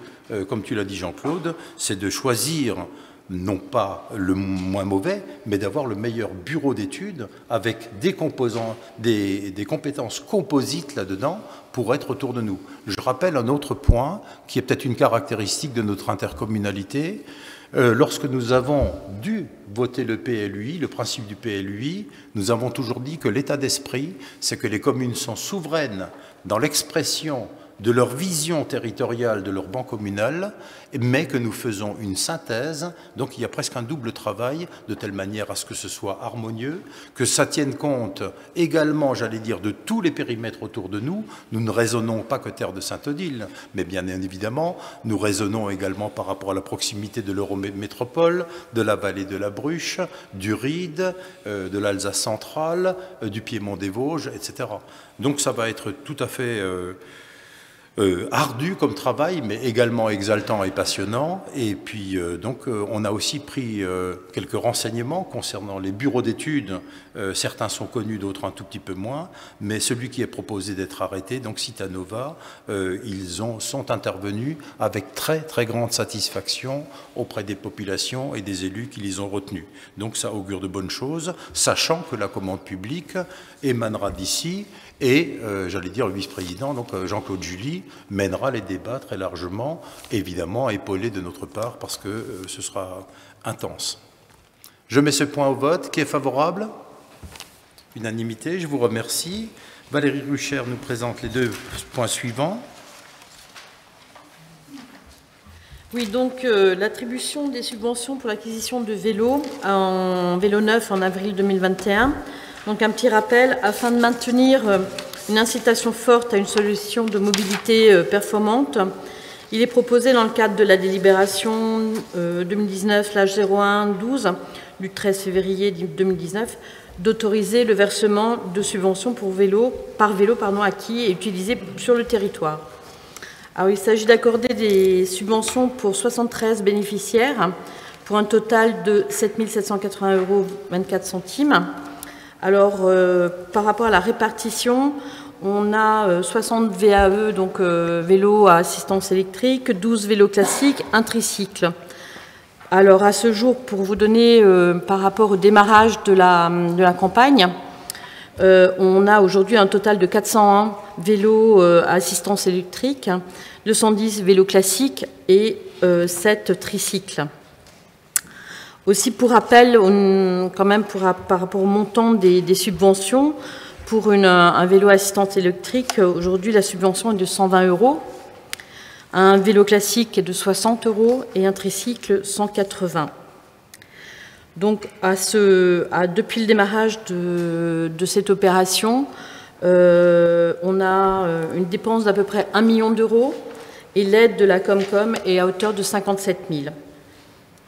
comme tu l'as dit Jean-Claude, c'est de choisir non pas le moins mauvais, mais d'avoir le meilleur bureau d'études avec des composants, des compétences composites là-dedans pour être autour de nous. Je rappelle un autre point qui est peut-être une caractéristique de notre intercommunalité. Lorsque nous avons dû voter le PLUI, le principe du PLUI, nous avons toujours dit que l'état d'esprit, c'est que les communes sont souveraines dans l'expression de leur vision territoriale de leur ban communal, mais que nous faisons une synthèse, donc il y a presque un double travail, de telle manière à ce que ce soit harmonieux, que ça tienne compte également, j'allais dire, de tous les périmètres autour de nous. Nous ne raisonnons pas que Terre de Sainte-Odile, mais bien évidemment, nous raisonnons également par rapport à la proximité de l'Eurométropole, de la vallée de la Bruche, du Ride, de l'Alsace centrale, du Piémont des Vosges, etc. Donc ça va être tout à fait ardu comme travail, mais également exaltant et passionnant. Et puis, on a aussi pris quelques renseignements concernant les bureaux d'études. Certains sont connus, d'autres un tout petit peu moins. Mais celui qui est proposé d'être arrêté, donc Citanova, ils sont intervenus avec très, très grande satisfaction auprès des populations et des élus qui les ont retenus. Donc, ça augure de bonnes choses, sachant que la commande publique émanera d'ici. Et, j'allais dire, le vice-président, donc Jean-Claude Julie, mènera les débats très largement, évidemment épaulé de notre part, parce que ce sera intense. Je mets ce point au vote. Qui est favorable? Unanimité, je vous remercie. Valérie Rucher nous présente les deux points suivants. Oui, donc l'attribution des subventions pour l'acquisition de vélos, en vélo neuf en avril 2021. Donc un petit rappel, afin de maintenir une incitation forte à une solution de mobilité performante, il est proposé dans le cadre de la délibération 2019/01-12 du 13 février 2019 d'autoriser le versement de subventions par vélo acquis et utilisé sur le territoire. Alors, il s'agit d'accorder des subventions pour 73 bénéficiaires pour un total de 7 780,24 €. Alors, par rapport à la répartition, on a 60 VAE, donc vélos à assistance électrique, 12 vélos classiques, un tricycle. Alors, à ce jour, pour vous donner, par rapport au démarrage de la campagne, on a aujourd'hui un total de 401 vélos à assistance électrique, 210 vélos classiques et 7 tricycles. Aussi, pour rappel, quand même par rapport au montant des subventions, pour un vélo à assistance électrique, aujourd'hui la subvention est de 120 €, un vélo classique est de 60 € et un tricycle 180 €. Donc, depuis le démarrage de cette opération, on a une dépense d'à peu près 1 million d'euros et l'aide de la Comcom est à hauteur de 57 000.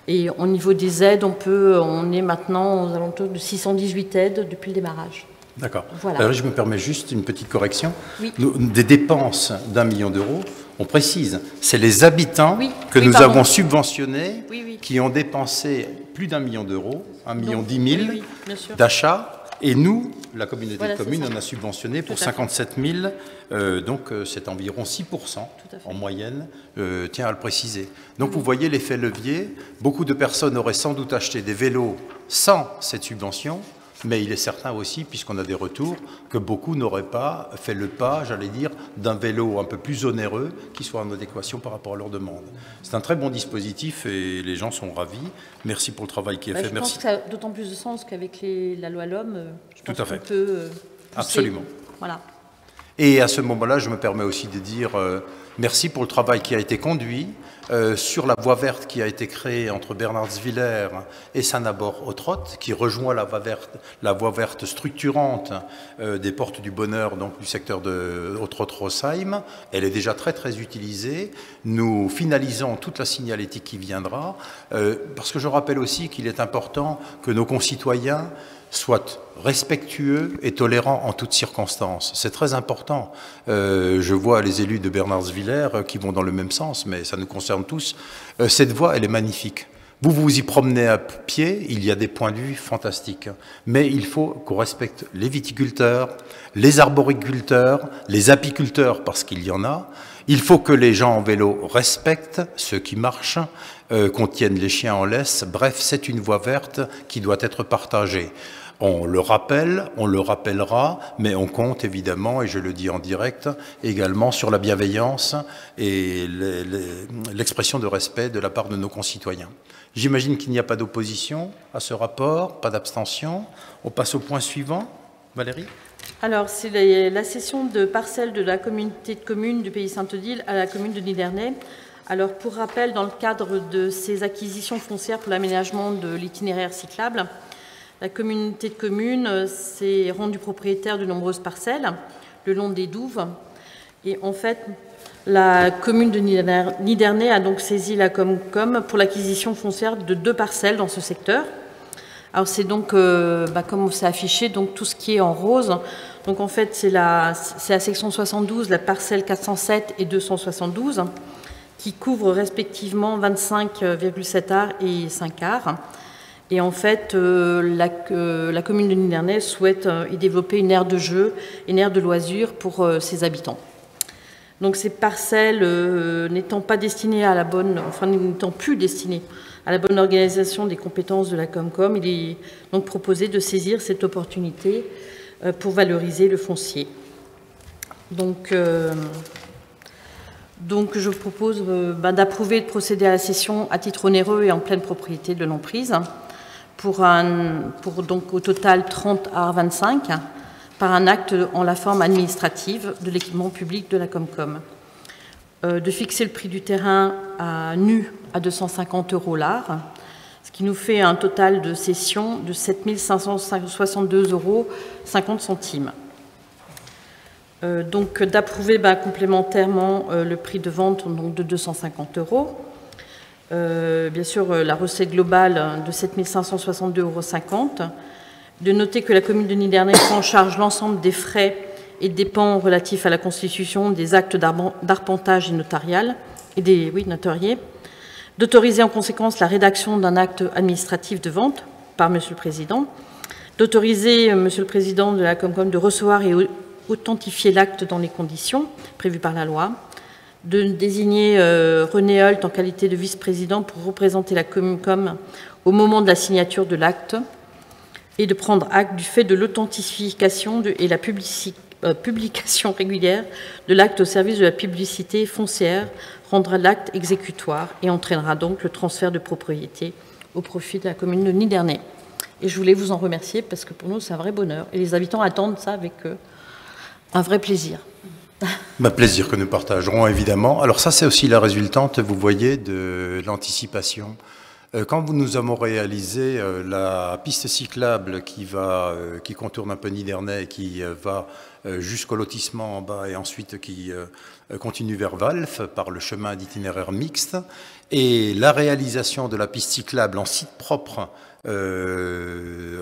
Et au niveau des aides, on est maintenant aux alentours de 618 aides depuis le démarrage. D'accord. Voilà. Alors, je me permets juste une petite correction. Oui. Des dépenses d'1 million d'euros, on précise, c'est les habitants que nous avons subventionnés qui ont dépensé plus d'1 million d'euros, 1 million 10 000 d'achats. Et nous, la communauté de communes, on a subventionné pour 57 000, donc c'est environ 6% en moyenne, tiens à le préciser. Donc vous voyez l'effet levier, beaucoup de personnes auraient sans doute acheté des vélos sans cette subvention, mais il est certain aussi, puisqu'on a des retours, que beaucoup n'auraient pas fait le pas, j'allais dire, d'un vélo un peu plus onéreux qui soit en adéquation par rapport à leurs demandes. C'est un très bon dispositif et les gens sont ravis. Merci pour le travail qui est fait. Je pense que ça a d'autant plus de sens qu'avec la loi LOM, je pense qu'on peut pousser. Absolument. Voilà. Et à ce moment-là, je me permets aussi de dire merci pour le travail qui a été conduit sur la voie verte qui a été créée entre Bernardsviller et Saint-Nabor-Autrotte, qui rejoint la voie verte structurante des Portes du Bonheur, donc du secteur de Autrotte-Rosheim. Elle est déjà très très utilisée. Nous finalisons toute la signalétique qui viendra, parce que je rappelle aussi qu'il est important que nos concitoyens soient respectueux et tolérants en toutes circonstances. C'est très important. Je vois les élus de Bernardsviller qui vont dans le même sens, mais ça nous concerne tous. Cette voie, elle est magnifique. Vous vous y promenez à pied, il y a des points de vue fantastiques. Mais il faut qu'on respecte les viticulteurs, les arboriculteurs, les apiculteurs, parce qu'il y en a. Il faut que les gens en vélo respectent ceux qui marchent, qu'on tienne les chiens en laisse. Bref, c'est une voie verte qui doit être partagée. On le rappelle, on le rappellera, mais on compte évidemment, et je le dis en direct, également sur la bienveillance et l'expression de respect de la part de nos concitoyens. J'imagine qu'il n'y a pas d'opposition à ce rapport, pas d'abstention. On passe au point suivant. Valérie ? Alors, c'est la cession de parcelles de la communauté de communes du Pays Sainte-Odile à la commune de Nidernais. Alors, pour rappel, dans le cadre de ces acquisitions foncières pour l'aménagement de l'itinéraire cyclable, la communauté de communes s'est rendue propriétaire de nombreuses parcelles le long des douves. Et en fait, la commune de Nidernais a donc saisi la Comcom pour l'acquisition foncière de 2 parcelles dans ce secteur. Alors c'est donc, comme c'est affiché, donc tout ce qui est en rose. Donc en fait, c'est la section 72, la parcelle 407 et 272, qui couvrent respectivement 25,7 arts et 5 arts. Et en fait, la commune de Nidernais souhaite y développer une aire de jeu, une aire de loisirs pour ses habitants. Donc ces parcelles n'étant pas destinées à la bonne, enfin n'étant plus destinées à la bonne organisation des compétences de la Comcom, il est donc proposé de saisir cette opportunité pour valoriser le foncier. Donc je vous propose d'approuver et de procéder à la cession à titre onéreux et en pleine propriété de l'emprise pour donc au total 30 à 25 par un acte en la forme administrative de l'équipement public de la Comcom. De fixer le prix du terrain nu à 250 € l'art, ce qui nous fait un total de cession de 7 562,50 €. Donc d'approuver complémentairement le prix de vente donc, de 250 €. Bien sûr, la recette globale de 7 562,50 €. De noter que la commune de Nidernais prend en charge l'ensemble des frais et dépenses relatifs à la constitution des actes d'arpentage et notarial, notariés. D'autoriser en conséquence la rédaction d'un acte administratif de vente par Monsieur le Président. D'autoriser Monsieur le Président de la Comcom de recevoir et authentifier l'acte dans les conditions prévues par la loi. De désigner René Holt en qualité de vice-président pour représenter la Comcom au moment de la signature de l'acte et de prendre acte du fait de l'authentification et la publication régulière de l'acte au service de la publicité foncière rendra l'acte exécutoire et entraînera donc le transfert de propriété au profit de la commune de Nidernais. Et je voulais vous en remercier parce que pour nous c'est un vrai bonheur et les habitants attendent ça avec un vrai plaisir. Plaisir que nous partagerons évidemment. Alors ça c'est aussi la résultante, vous voyez, de l'anticipation. Quand nous avons réalisé la piste cyclable qui contourne un peu Nidernais et qui va jusqu'au lotissement en bas et ensuite qui continue vers Walff par le chemin d'itinéraire mixte, et la réalisation de la piste cyclable en site propre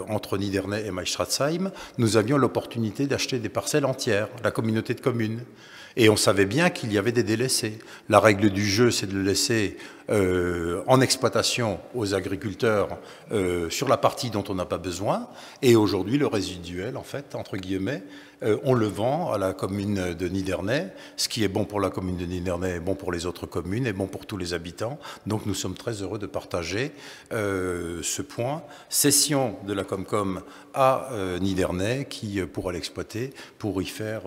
entre Nidernais et Meistratzheim, nous avions l'opportunité d'acheter des parcelles entières, la communauté de communes. Et on savait bien qu'il y avait des délaissés. La règle du jeu, c'est de le laisser en exploitation aux agriculteurs sur la partie dont on n'a pas besoin. Et aujourd'hui, le résiduel, en fait, entre guillemets, on le vend à la commune de Nidernais. Ce qui est bon pour la commune de Nidernais est bon pour les autres communes, est bon pour tous les habitants. Donc nous sommes très heureux de partager ce point. Cession de la Comcom à Nidernais qui pourra l'exploiter pour y faire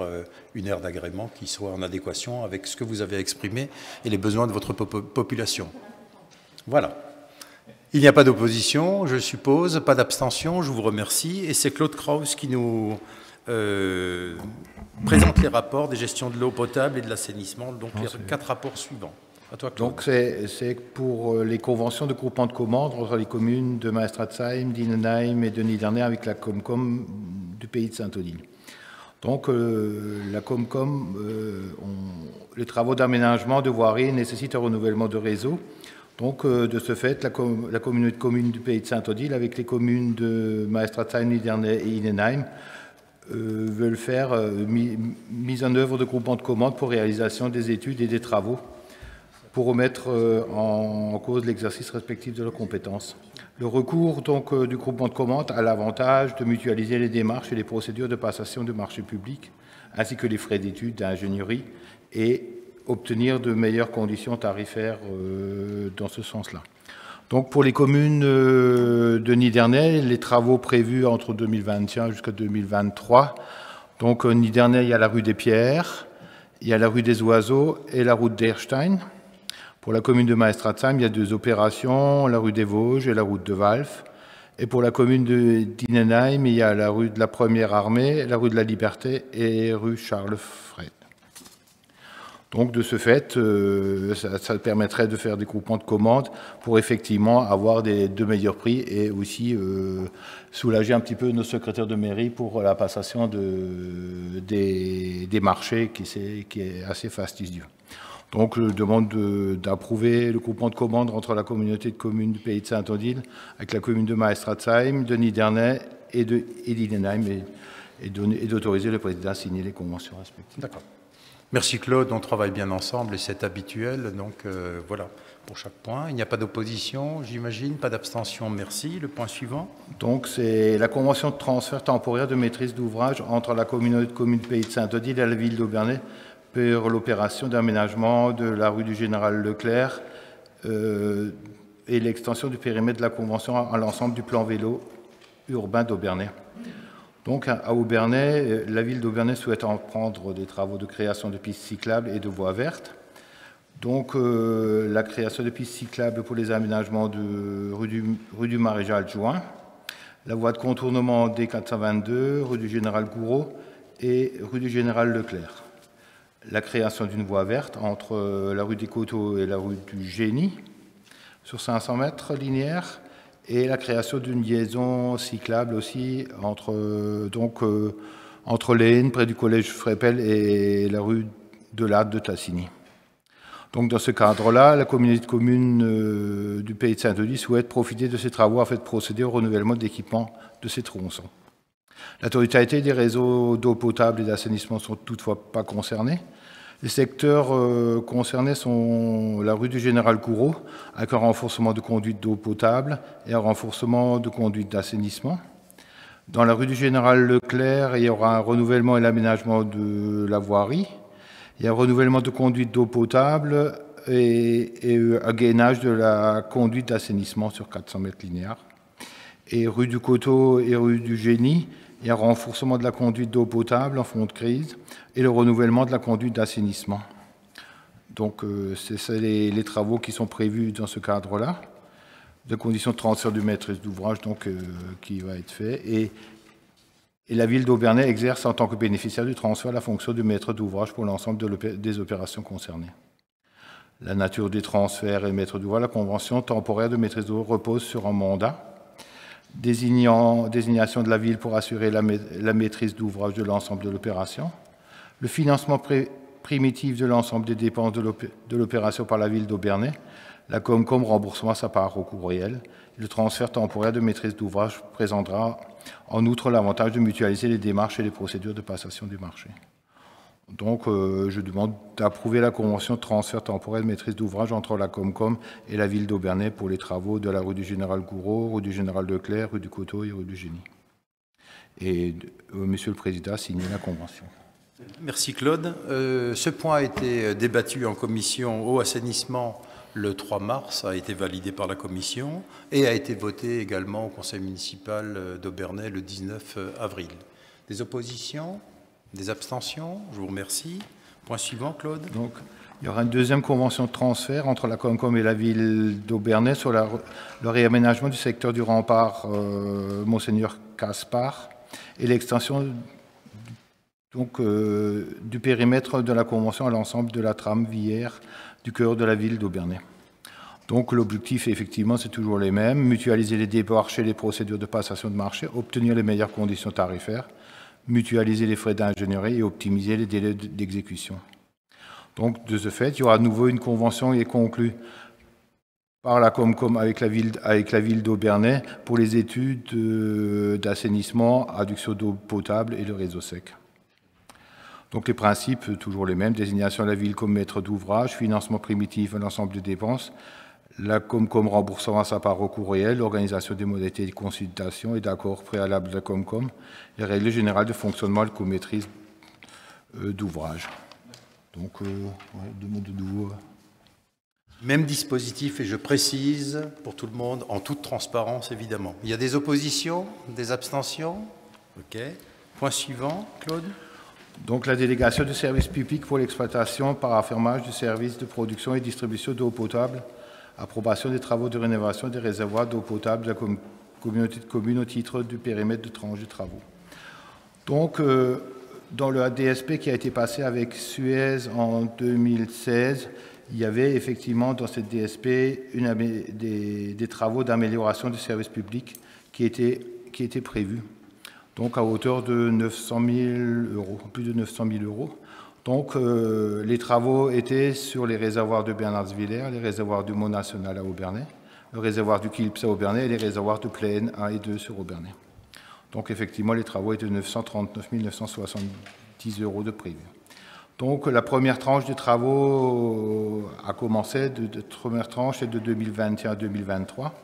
une aire d'agrément qui soit en adéquation avec ce que vous avez exprimé et les besoins de votre population. Voilà. Il n'y a pas d'opposition, je suppose, pas d'abstention, je vous remercie. Et c'est Claude Kraus qui nous présente les rapports des gestions de l'eau potable et de l'assainissement, donc les 4 rapports suivants. À toi, Claude. Donc c'est pour les conventions de groupement de commandes entre les communes de Maestratsheim, d'Innenheim et de Niederner avec la Comcom du pays de Saint-Odile. Donc la Comcom, les travaux d'aménagement de voirie nécessitent un renouvellement de réseau. Donc de ce fait, la communauté de communes du pays de Saint-Odile avec les communes de Maestratsheim, Niederner et Innenheim veulent faire mise en œuvre de groupements de commandes pour réalisation des études et des travaux pour remettre en cause l'exercice respectif de leurs compétences. Le recours donc, du groupement de commandes a l'avantage de mutualiser les démarches et les procédures de passation de marché public, ainsi que les frais d'études d'ingénierie, et obtenir de meilleures conditions tarifaires dans ce sens-là. Donc pour les communes de Niederner, les travaux prévus entre 2021 jusqu'à 2023, donc Niederner, il y a la rue des Pierres, il y a la rue des Oiseaux et la route d'Erstein. Pour la commune de Maestratsheim, il y a 2 opérations, la rue des Vosges et la route de Walf. Et pour la commune d'Innenheim, il y a la rue de la Première Armée, la rue de la Liberté et rue Charles-Fred. Donc de ce fait, ça permettrait de faire des groupements de commandes pour effectivement avoir de meilleurs prix et aussi soulager un petit peu nos secrétaires de mairie pour la passation des marchés qui est assez fastidieux. Donc, je demande d'approuver le groupement de commandes entre la communauté de communes du pays de Saint-Odile avec la commune de Maestratsheim, de Niederner et d'Innenheim et d'autoriser le président à signer les conventions respectives. D'accord. Merci Claude, on travaille bien ensemble et c'est habituel. Donc voilà, pour chaque point. Il n'y a pas d'opposition, j'imagine, pas d'abstention, merci. Le point suivant. Donc, c'est la convention de transfert temporaire de maîtrise d'ouvrage entre la communauté de communes du pays de Saint-Odile et la ville d'Aubernais pour l'opération d'aménagement de la rue du Général Leclerc et l'extension du périmètre de la convention à l'ensemble du plan vélo urbain d'Aubernais. Donc à Aubernais, la ville d'Aubernais souhaite entreprendre des travaux de création de pistes cyclables et de voies vertes. Donc la création de pistes cyclables pour les aménagements de rue du Maréchal Juin, la voie de contournement D422, rue du Général Gouraud et rue du Général Leclerc. La création d'une voie verte entre la rue des Coteaux et la rue du Génie sur 500 mètres linéaires et la création d'une liaison cyclable aussi entre l'Aisne, près du collège Frépel et la rue de l'Arde de Tassigny. Donc dans ce cadre-là, la communauté de communes du pays de Saint-Odile souhaite profiter de ces travaux afin de procéder au renouvellement d'équipements de ces tronçons. La totalité des réseaux d'eau potable et d'assainissement ne sont toutefois pas concernés. Les secteurs concernés sont la rue du Général Gouraud, avec un renforcement de conduite d'eau potable et un renforcement de conduite d'assainissement. Dans la rue du Général Leclerc, il y aura un renouvellement et l'aménagement de la voirie. Il y a un renouvellement de conduite d'eau potable et un gainage de la conduite d'assainissement sur 400 mètres linéaires. Et rue du Coteau et rue du Génie, il y a un renforcement de la conduite d'eau potable en fond de crise et le renouvellement de la conduite d'assainissement. Donc, c'est les travaux qui sont prévus dans ce cadre-là, de conditions de transfert du maîtrise d'ouvrage qui va être fait. Et la ville d'Aubernais exerce en tant que bénéficiaire du transfert la fonction de maître d'ouvrage pour l'ensemble des opérations concernées. La nature des transferts et maître d'ouvrage, la convention temporaire de maîtrise d'ouvrage repose sur un mandat. Désignation de la ville pour assurer la maîtrise d'ouvrage de l'ensemble de l'opération, le financement primitif de l'ensemble des dépenses de l'opération par la ville d'Aubernais, la Comcom remboursera sa part au coût réel, le transfert temporaire de maîtrise d'ouvrage présentera en outre l'avantage de mutualiser les démarches et les procédures de passation du marché. Donc, je demande d'approuver la convention de transfert temporaire de maîtrise d'ouvrage entre la Comcom et la ville d'Aubernais pour les travaux de la rue du Général Gouraud, rue du Général Leclerc, rue du Coteau et rue du Génie. Et Monsieur le Président a signé la convention. Merci Claude. Ce point a été débattu en commission au assainissement le 3 mars, a été validé par la commission et a été voté également au conseil municipal d'Aubernais le 19 avril. Des oppositions ? Des abstentions? Je vous remercie. Point suivant, Claude. Donc, il y aura une deuxième convention de transfert entre la Comcom et la ville d'Aubernais sur le réaménagement du secteur du rempart Monseigneur Caspar et l'extension donc, du périmètre de la Convention à l'ensemble de la trame viaire du cœur de la ville d'Aubernais. Donc l'objectif, effectivement, c'est toujours les mêmes: mutualiser les démarches et les procédures de passation de marché, obtenir les meilleures conditions tarifaires, mutualiser les frais d'ingénierie et optimiser les délais d'exécution. Donc, de ce fait, il y aura à nouveau une convention qui est conclue par la Comcom avec la ville d'Aubernais pour les études d'assainissement, adduction d'eau potable et le réseau sec. Donc les principes, toujours les mêmes: désignation de la ville comme maître d'ouvrage, financement primitif à l'ensemble des dépenses, la Comcom remboursant sa part au coût réel, l'organisation des modalités de consultation et d'accord préalable de la Comcom, les règles générales de fonctionnement et de co-maîtrise d'ouvrage. Donc, demande de nouveau. Même dispositif, et je précise pour tout le monde, en toute transparence évidemment. Il y a des oppositions, des abstentions? OK. Point suivant, Claude. Donc la délégation du service public pour l'exploitation par affermage du service de production et distribution d'eau potable, approbation des travaux de rénovation des réservoirs d'eau potable de la communauté de communes au titre du périmètre de tranche de travaux. Donc, dans le DSP qui a été passé avec Suez en 2016, il y avait effectivement dans cette DSP des travaux d'amélioration du service public qui étaient prévus, donc à hauteur de 900 000 euros, plus de 900 000 euros. Donc les travaux étaient sur les réservoirs de Bernardsvillers, les réservoirs du Mont National à Aubernais, le réservoir du Kilps à Aubernais et les réservoirs de Plaine 1 et 2 sur Aubernais. Donc effectivement, les travaux étaient de 939 970 euros de prévu. Donc la première tranche des travaux a commencé, la première tranche est de 2021 à 2023.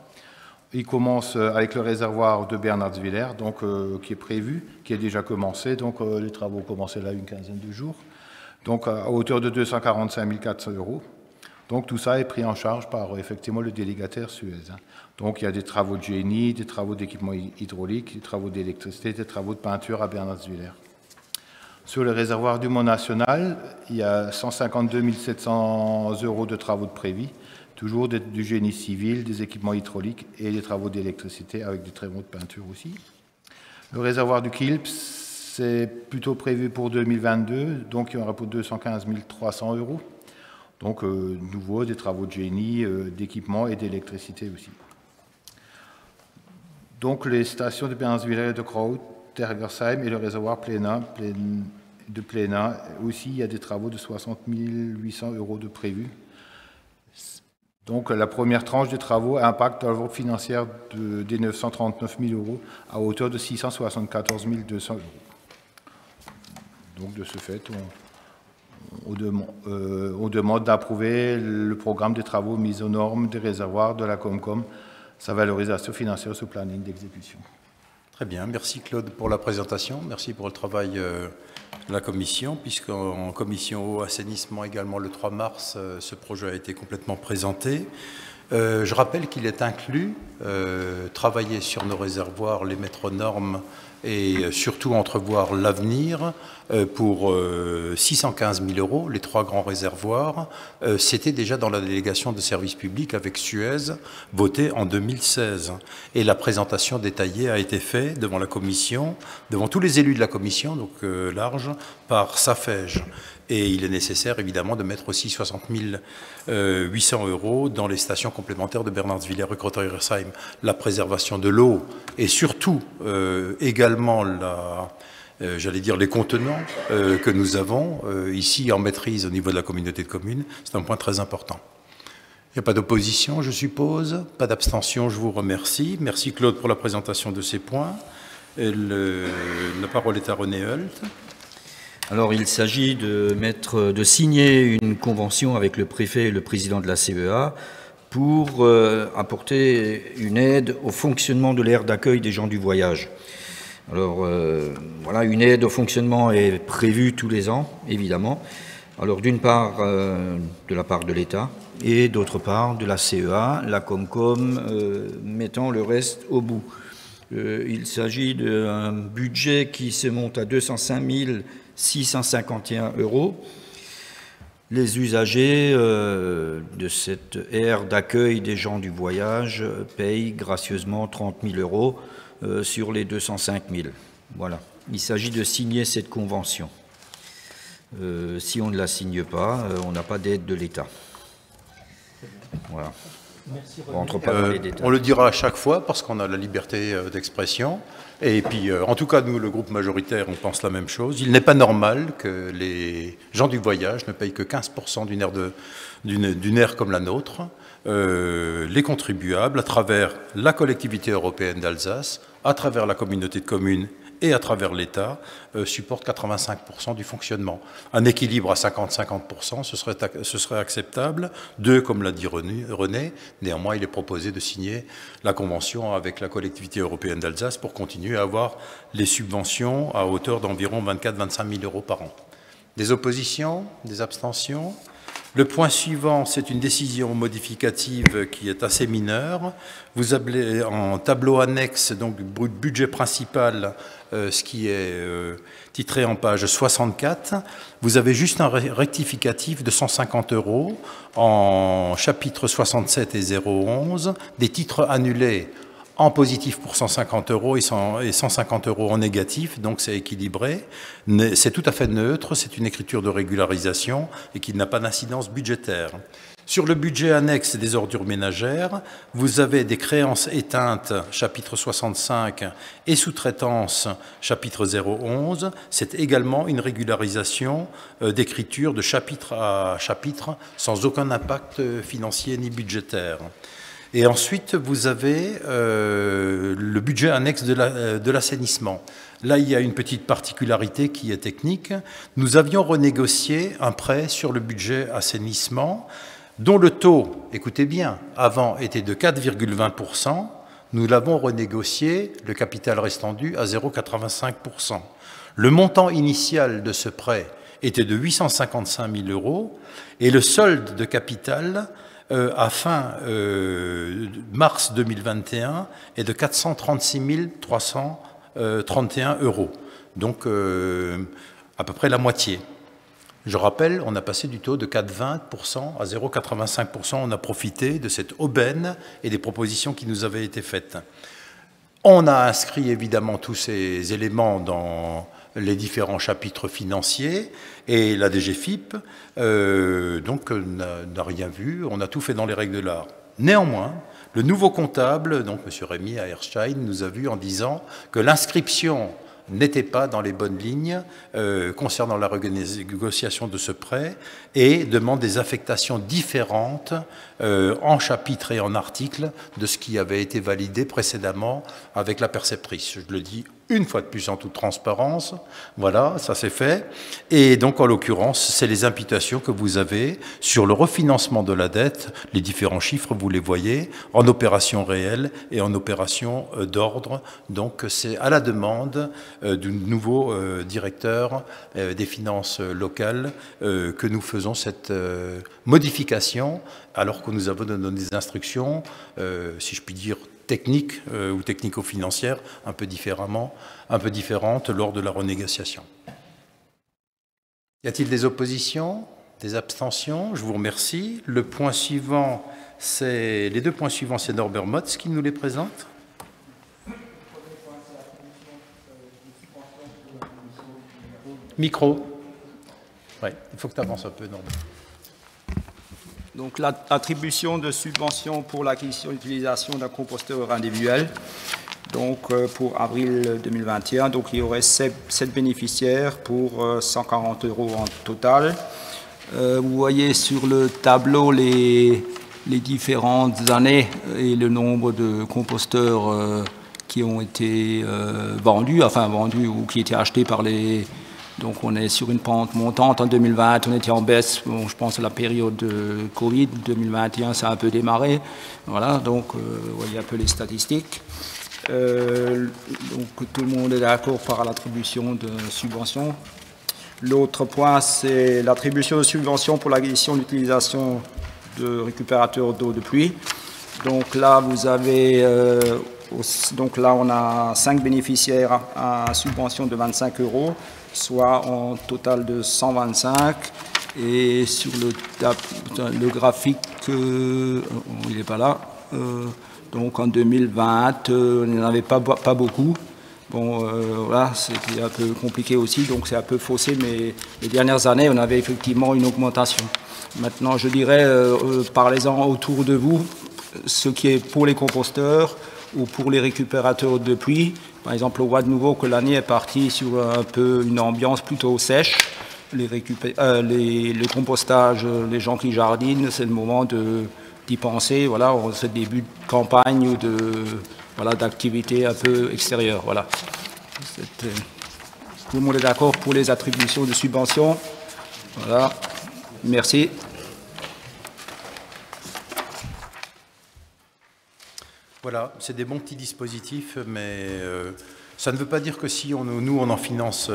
Il commence avec le réservoir de Bernardsvillers, donc qui est prévu, qui est déjà commencé. Donc les travaux ont commencé là une quinzaine de jours, donc à hauteur de 245 400 euros. Donc tout ça est pris en charge par effectivement le délégataire Suez. Donc il y a des travaux de génie, des travaux d'équipement hydraulique, des travaux d'électricité, des travaux de peinture à Bernardsvillers. Sur le réservoir du Mont National, il y a 152 700 euros de travaux de prévis, toujours du génie civil, des équipements hydrauliques et des travaux d'électricité avec des travaux de peinture aussi. Le réservoir du Kilps, c'est plutôt prévu pour 2022, donc il y aura pour 215 300 euros. Donc, nouveau, des travaux de génie, d'équipement et d'électricité aussi. Donc, les stations de Bernardsvillers, de Kraut, Tergersheim et le réservoir de Plénin, aussi, il y a des travaux de 60 800 euros de prévus. Donc, la première tranche des travaux impacte l'enveloppe financière des 939 000 euros à hauteur de 674 200 euros. Donc, de ce fait, on demande d'approuver le programme des travaux mis aux normes des réservoirs de la Comcom, sa valorisation financière sous planning d'exécution. Très bien, merci Claude pour la présentation, merci pour le travail de la commission, puisqu'en commission eau assainissement également le 3 mars, ce projet a été complètement présenté. Je rappelle qu'il est inclus travailler sur nos réservoirs, les mettre aux normes et surtout entrevoir l'avenir pour 615 000 euros, les 3 grands réservoirs. C'était déjà dans la délégation de services publics avec Suez, votée en 2016. Et la présentation détaillée a été faite devant la commission, devant tous les élus de la commission, donc large, par Safège. Et il est nécessaire, évidemment, de mettre aussi 60 800 euros dans les stations complémentaires de Bernardsvillers, rue Crottersheim, la préservation de l'eau et surtout également j'allais dire les contenants que nous avons ici en maîtrise au niveau de la communauté de communes. C'est un point très important. Il n'y a pas d'opposition, je suppose, pas d'abstention, je vous remercie. Merci Claude pour la présentation de ces points. La parole est à René Hult. Alors, il s'agit de signer une convention avec le préfet et le président de la CEA pour apporter une aide au fonctionnement de l'aire d'accueil des gens du voyage. Alors, voilà, une aide au fonctionnement est prévue tous les ans, évidemment. Alors, d'une part, de la part de l'État et d'autre part de la CEA, la Comcom mettant le reste au bout. Il s'agit d'un budget qui se monte à 205 651 euros. Les usagers de cette aire d'accueil des gens du voyage payent gracieusement 30 000 euros sur les 205 000. Voilà. il s'agit de signer cette convention. Si on ne la signe pas, on n'a pas d'aide de l'État. Voilà. On rentre pas dans les détails. On le dira à chaque fois parce qu'on a la liberté d'expression. Et puis, en tout cas, nous, le groupe majoritaire, on pense la même chose. Il n'est pas normal que les gens du voyage ne payent que 15% d'une aire comme la nôtre. Les contribuables, à travers la collectivité européenne d'Alsace, à travers la communauté de communes et à travers l'État, supportent 85% du fonctionnement. Un équilibre à 50-50%, ce serait acceptable. Comme l'a dit René, néanmoins, il est proposé de signer la convention avec la collectivité européenne d'Alsace pour continuer à avoir les subventions à hauteur d'environ 24-25 000 euros par an. Des oppositions, des abstentions? Le point suivant, c'est une décision modificative qui est assez mineure. Vous avez en tableau annexe, donc budget principal, ce qui est titré en page 64. Vous avez juste un rectificatif de 150 € en chapitre 67 et 011, des titres annulés en positif pour 150 € et 150 € en négatif, donc c'est équilibré. C'est tout à fait neutre, c'est une écriture de régularisation et qui n'a pas d'incidence budgétaire. Sur le budget annexe des ordures ménagères, vous avez des créances éteintes, chapitre 65, et sous-traitance, chapitre 011. C'est également une régularisation d'écriture de chapitre à chapitre, sans aucun impact financier ni budgétaire. Et ensuite, vous avez le budget annexe de l'assainissement. Là, il y a une petite particularité qui est technique. Nous avions renégocié un prêt sur le budget assainissement, dont le taux, écoutez bien, avant était de 4,20%. Nous l'avons renégocié, le capital restant dû, à 0,85%. Le montant initial de ce prêt était de 855 000 € et le solde de capital à fin mars 2021 est de 436 331 €. Donc à peu près la moitié. Je rappelle, on a passé du taux de 4,20% à 0,85%. On a profité de cette aubaine et des propositions qui nous avaient été faites. On a inscrit évidemment tous ces éléments dans les différents chapitres financiers et la DGFiP donc n'a rien vu, on a tout fait dans les règles de l'art. Néanmoins, le nouveau comptable, donc M. Rémy Aerstein, nous a vu en disant que l'inscription n'était pas dans les bonnes lignes concernant la renégociation de ce prêt et demande des affectations différentes en chapitre et en article de ce qui avait été validé précédemment avec la perceptrice. Je le dis une fois de plus en toute transparence, voilà, ça c'est fait. Et donc en l'occurrence, c'est les imputations que vous avez sur le refinancement de la dette, les différents chiffres, vous les voyez, en opération réelle et en opération d'ordre. Donc c'est à la demande du nouveau directeur des finances locales que nous faisons cette modification, alors que nous avons donné des instructions, si je puis dire, techniques ou technico-financières un peu différentes lors de la renégociation. Y a-t-il des oppositions, des abstentions? Je vous remercie. Le point suivant, les deux points suivants, c'est Norbert Motz qui nous les présente. Micro. Oui, il faut que tu avances un peu, Norbert. Donc l'attribution de subventions pour l'acquisition et l'utilisation d'un composteur individuel, donc pour avril 2021, donc il y aurait 7 bénéficiaires pour 140 € en total. Vous voyez sur le tableau les différentes années et le nombre de composteurs qui ont été vendus ou qui étaient achetés par les... Donc on est sur une pente montante. En 2020, on était en baisse, bon, je pense à la période de Covid. 2021, ça a un peu démarré. Voilà, donc vous voyez un peu les statistiques. Donc tout le monde est d'accord par l'attribution de subventions. L'autre point, c'est l'attribution de subventions pour l'acquisition et l'utilisation de récupérateurs d'eau de pluie. Donc là, vous avez... donc là, on a 5 bénéficiaires à subvention de 25 €. Soit en total de 125, et sur le graphique, il n'est pas là, donc en 2020, il n'y en avait pas beaucoup, Bon, voilà, c'était un peu compliqué aussi, donc c'est un peu faussé, mais les dernières années, on avait effectivement une augmentation. Maintenant, je dirais, parlez-en autour de vous, ce qui est pour les composteurs ou pour les récupérateurs de pluie. Par exemple, on voit de nouveau que l'année est partie sur un peu une ambiance plutôt sèche. Le compostage, les gens qui jardinent, c'est le moment d'y penser. Voilà, c'est le début de campagne ou d'activité un peu extérieure. Voilà. Tout le monde est d'accord pour les attributions de subventions. Voilà. Merci. Voilà, c'est des bons petits dispositifs, mais ça ne veut pas dire que si nous, on n'en finance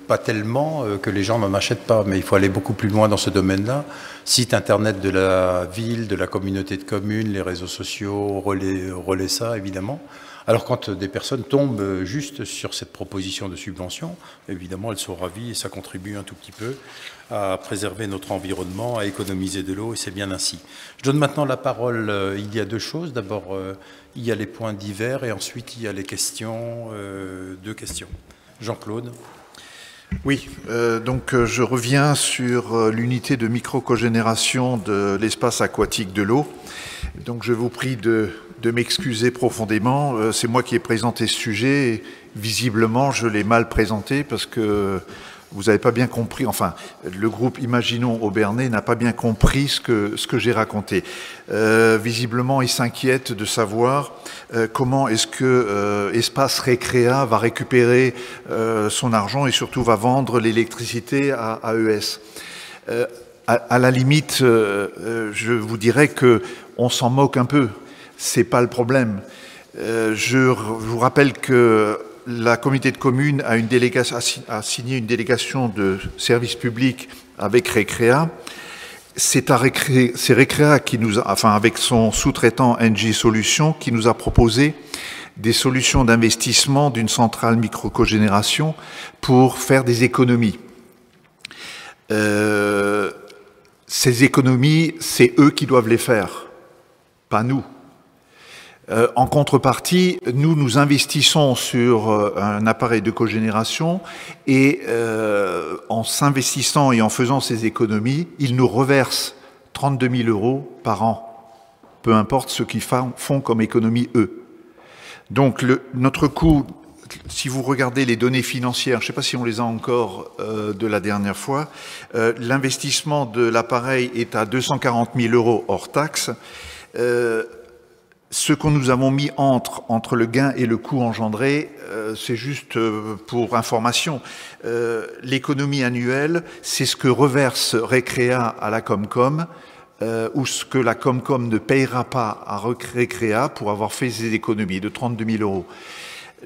pas tellement, que les gens n'en achètent pas. Mais il faut aller beaucoup plus loin dans ce domaine-là. Site internet de la ville, de la communauté de communes, les réseaux sociaux relaient ça, évidemment. Alors quand des personnes tombent juste sur cette proposition de subvention, évidemment, elles sont ravies et ça contribue un tout petit peu à préserver notre environnement, à économiser de l'eau, et c'est bien ainsi. Je donne maintenant la parole. Il y a deux choses. D'abord, il y a les points divers et ensuite il y a les questions, deux questions. Jean-Claude. Oui, donc je reviens sur l'unité de micro-cogénération de l'espace aquatique de l'eau. Donc je vous prie de m'excuser profondément. C'est moi qui ai présenté ce sujet et visiblement je l'ai mal présenté parce que vous n'avez pas bien compris, enfin le groupe Imaginons Aubernais n'a pas bien compris ce que j'ai raconté. Visiblement il s'inquiète de savoir comment est-ce que Espace Récréa va récupérer son argent et surtout va vendre l'électricité à AES. À la limite, je vous dirais que on s'en moque un peu. C'est pas le problème. Je vous rappelle que la communauté de communes a signé une délégation de service public avec Récréa. C'est Récréa qui nous a, enfin avec son sous-traitant NG Solutions, qui nous a proposé des solutions d'investissement d'une centrale micro-cogénération pour faire des économies. Ces économies, c'est eux qui doivent les faire, pas nous. En contrepartie, nous investissons sur un appareil de cogénération et en s'investissant et en faisant ces économies, ils nous reversent 32 000 € par an, peu importe ce qu'ils font comme économie eux. Donc notre coût, si vous regardez les données financières, je ne sais pas si on les a encore de la dernière fois, l'investissement de l'appareil est à 240 000 € hors taxe. Ce que nous avons mis entre le gain et le coût engendré, c'est juste pour information. L'économie annuelle, c'est ce que reverse Récréa à la Comcom, ou ce que la Comcom ne payera pas à Récréa pour avoir fait ces économies de 32 000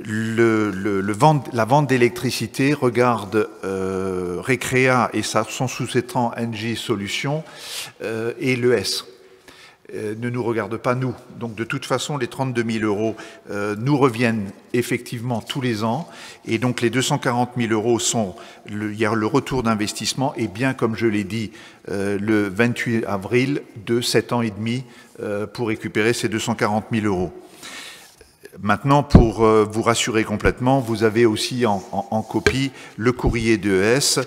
€. La vente d'électricité regarde Récréa et son sous-traitant NG Solutions et l'ES. Ne nous regarde pas nous. Donc de toute façon, les 32 000 € nous reviennent effectivement tous les ans. Et donc les 240 000 € sont, il y a le retour d'investissement et bien comme je l'ai dit le 28 avril de 7 ans et demi pour récupérer ces 240 000 €. Maintenant, pour vous rassurer complètement, vous avez aussi en copie le courrier d'ES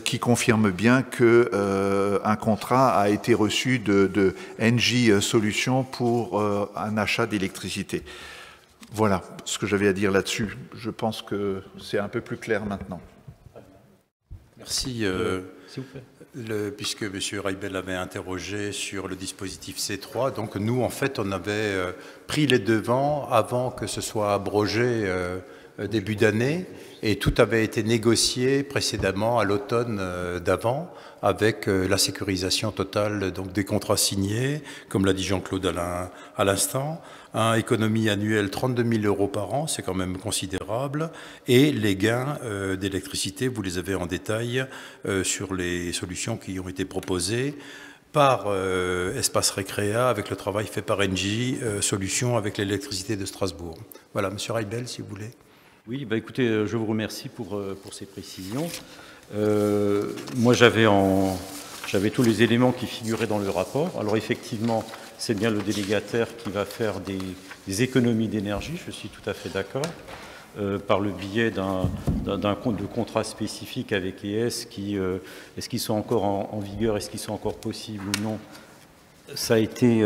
qui confirme bien qu'un contrat a été reçu de NJ Solutions pour un achat d'électricité. Voilà ce que j'avais à dire là-dessus. Je pense que c'est un peu plus clair maintenant. Merci. S'il vous plaît. Puisque M. Reibel avait interrogé sur le dispositif C3, donc nous, en fait, on avait pris les devants avant que ce soit abrogé début d'année, et tout avait été négocié précédemment à l'automne d'avant, avec la sécurisation totale donc des contrats signés, comme l'a dit Jean-Claude à l'instant, économie annuelle 32 000 € par an, c'est quand même considérable, et les gains d'électricité, vous les avez en détail sur les solutions qui ont été proposées par Espace Récréa, avec le travail fait par NJ Solutions avec l'électricité de Strasbourg. Voilà, M. Reibel, si vous voulez. Oui, bah écoutez, je vous remercie pour ces précisions. Moi, j'avais tous les éléments qui figuraient dans le rapport. Alors effectivement, c'est bien le délégataire qui va faire des économies d'énergie, je suis tout à fait d'accord. par le biais d'un compte de contrat spécifique avec ES, est-ce qu'ils sont encore en vigueur, est-ce qu'ils sont encore possibles ou non? Ça a été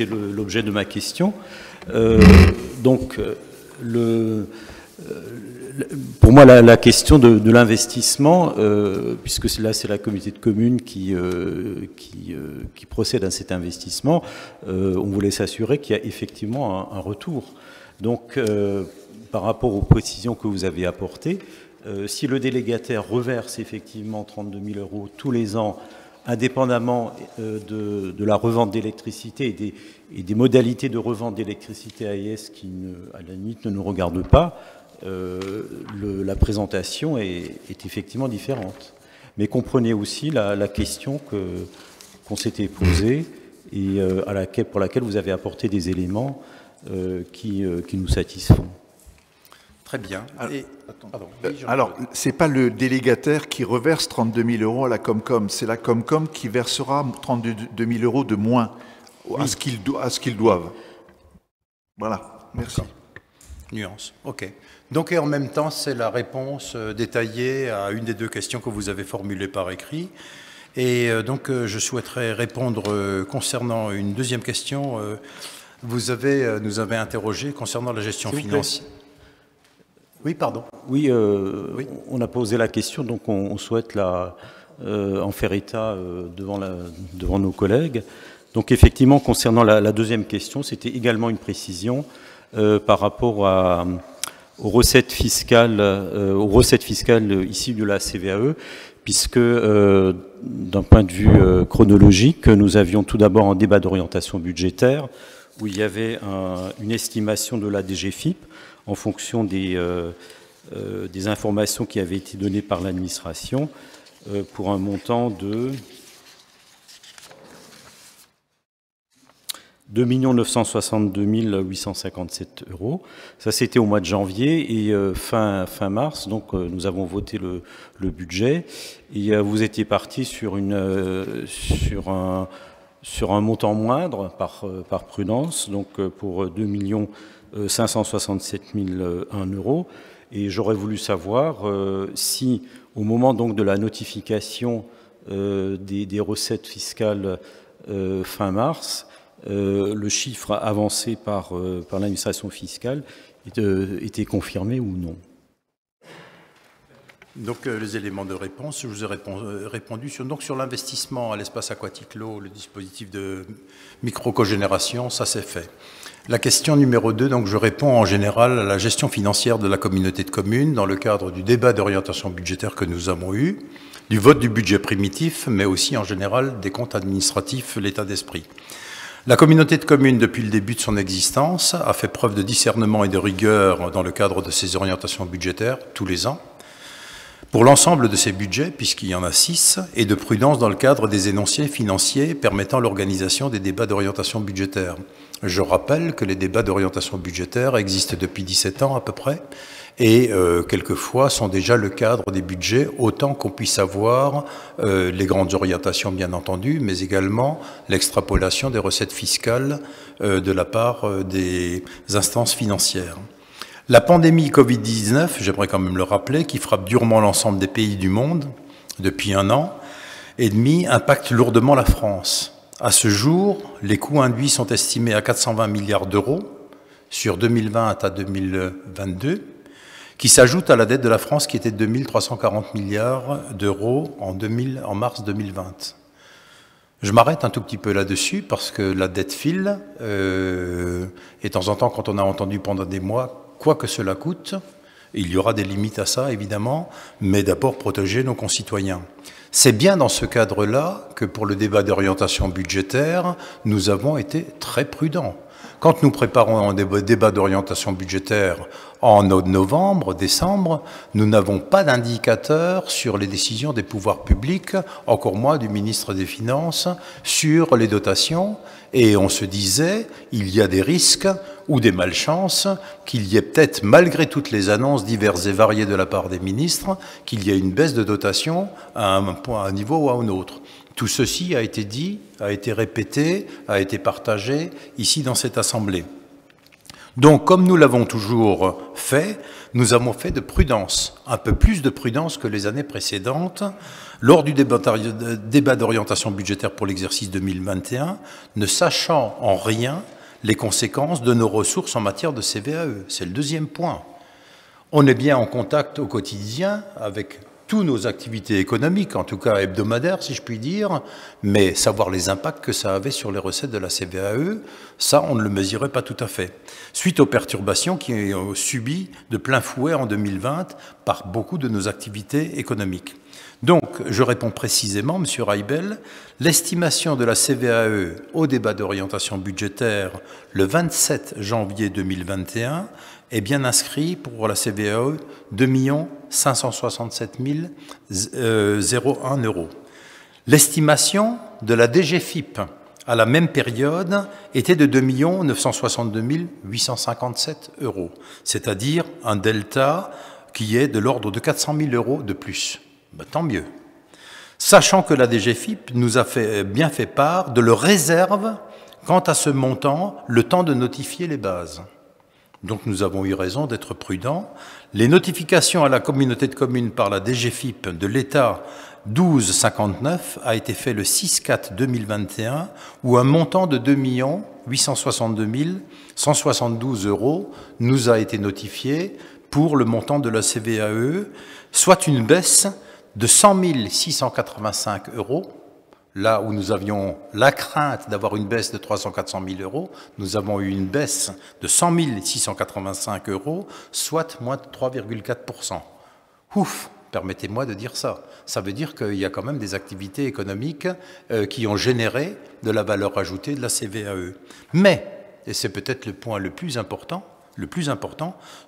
l'objet de ma question. Donc, pour moi, la question de l'investissement, puisque là c'est la communauté de communes qui procède à cet investissement, on voulait s'assurer qu'il y a effectivement un retour. Donc, par rapport aux précisions que vous avez apportées, si le délégataire reverse effectivement 32 000 € tous les ans, indépendamment de la revente d'électricité et des modalités de revente d'électricité à ES qui, à la limite, ne nous regardent pas, la présentation est effectivement différente. Mais comprenez aussi la question qu'on s'était posée et pour laquelle vous avez apporté des éléments qui nous satisfont. Très bien. Alors, ce n'est pas le délégataire qui reverse 32 000 € à la Comcom, c'est la Comcom qui versera 32 000 € de moins à ce qu'ils doivent. Voilà, merci. Nuance, ok. Donc, et en même temps, c'est la réponse détaillée à une des deux questions que vous avez formulées par écrit. Et donc, je souhaiterais répondre concernant une deuxième question. Nous avez interrogé concernant la gestion financière. Oui, pardon. Oui, on a posé la question, donc on souhaite en faire état devant nos collègues. Donc effectivement, concernant la deuxième question, c'était également une précision par rapport aux recettes fiscales issues de la CVAE, puisque d'un point de vue chronologique, nous avions tout d'abord un débat d'orientation budgétaire où il y avait une estimation de la DGFiP en fonction des informations qui avaient été données par l'administration pour un montant de 2 962 857 €. Ça, c'était au mois de janvier et fin mars, donc nous avons voté le budget et vous étiez parti sur un montant moindre par prudence, donc pour 2 567 001 €. Et j'aurais voulu savoir si, au moment donc de la notification des recettes fiscales fin mars, le chiffre avancé par l'administration fiscale était confirmé ou non. Donc les éléments de réponse, je vous ai répondu sur l'investissement à l'espace aquatique l'eau, le dispositif de micro-cogénération, ça c'est fait. La question numéro 2, donc je réponds en général à la gestion financière de la communauté de communes dans le cadre du débat d'orientation budgétaire que nous avons eu, du vote du budget primitif, mais aussi en général des comptes administratifs, l'état d'esprit. La communauté de communes, depuis le début de son existence, a fait preuve de discernement et de rigueur dans le cadre de ses orientations budgétaires tous les ans, pour l'ensemble de ces budgets, puisqu'il y en a 6, et de prudence dans le cadre des énoncés financiers permettant l'organisation des débats d'orientation budgétaire. Je rappelle que les débats d'orientation budgétaire existent depuis 17 ans à peu près, et quelquefois sont déjà le cadre des budgets, autant qu'on puisse avoir les grandes orientations bien entendu, mais également l'extrapolation des recettes fiscales de la part des instances financières. La pandémie Covid-19, j'aimerais quand même le rappeler, qui frappe durement l'ensemble des pays du monde depuis 1 an et demi, impacte lourdement la France. À ce jour, les coûts induits sont estimés à 420 milliards d'euros sur 2020 à 2022, qui s'ajoute à la dette de la France qui était de 2 340 milliards d'euros en mars 2020. Je m'arrête un tout petit peu là-dessus parce que la dette file et de temps en temps, quand on a entendu pendant des mois, quoi que cela coûte, il y aura des limites à ça évidemment, mais d'abord protéger nos concitoyens. C'est bien dans ce cadre-là que pour le débat d'orientation budgétaire, nous avons été très prudents. Quand nous préparons un débat d'orientation budgétaire en novembre, décembre, nous n'avons pas d'indicateur sur les décisions des pouvoirs publics, encore moins du ministre des Finances, sur les dotations. Et on se disait, il y a des risques ou des malchances, qu'il y ait peut-être, malgré toutes les annonces diverses et variées de la part des ministres, qu'il y ait une baisse de dotation à un niveau ou à un autre. Tout ceci a été dit, a été répété, a été partagé ici dans cette Assemblée. Donc, comme nous l'avons toujours fait, nous avons fait de prudence, un peu plus de prudence que les années précédentes, lors du débat d'orientation budgétaire pour l'exercice 2021, ne sachant en rien les conséquences de nos ressources en matière de CVAE. C'est le deuxième point. On est bien en contact au quotidien avec toutes nos activités économiques, en tout cas hebdomadaires, si je puis dire, mais savoir les impacts que ça avait sur les recettes de la CVAE, ça, on ne le mesurait pas tout à fait. Suite aux perturbations qui ont subi de plein fouet en 2020 par beaucoup de nos activités économiques. Donc, je réponds précisément, M. Reibel, l'estimation de la CVAE au débat d'orientation budgétaire le 27 janvier 2021 est bien inscrit pour la CVAE 2 567 001 €. L'estimation de la DGFiP à la même période était de 2 962 857 €, c'est-à-dire un delta qui est de l'ordre de 400 000 € de plus. Ben, tant mieux. Sachant que la DGFiP nous a bien fait part de leur réserve quant à ce montant, le temps de notifier les bases. Donc nous avons eu raison d'être prudents. Les notifications à la communauté de communes par la DGFiP de l'État 1259 a été fait le 6/4/2021 où un montant de 2 862 172 € nous a été notifié pour le montant de la CVAE, soit une baisse de 100 685 €. Là où nous avions la crainte d'avoir une baisse de 300-400 000 €, nous avons eu une baisse de 100 685 €, soit moins de 3,4%. Ouf, permettez-moi de dire ça. Ça veut dire qu'il y a quand même des activités économiques qui ont généré de la valeur ajoutée de la CVAE. Mais, et c'est peut-être le point le plus important,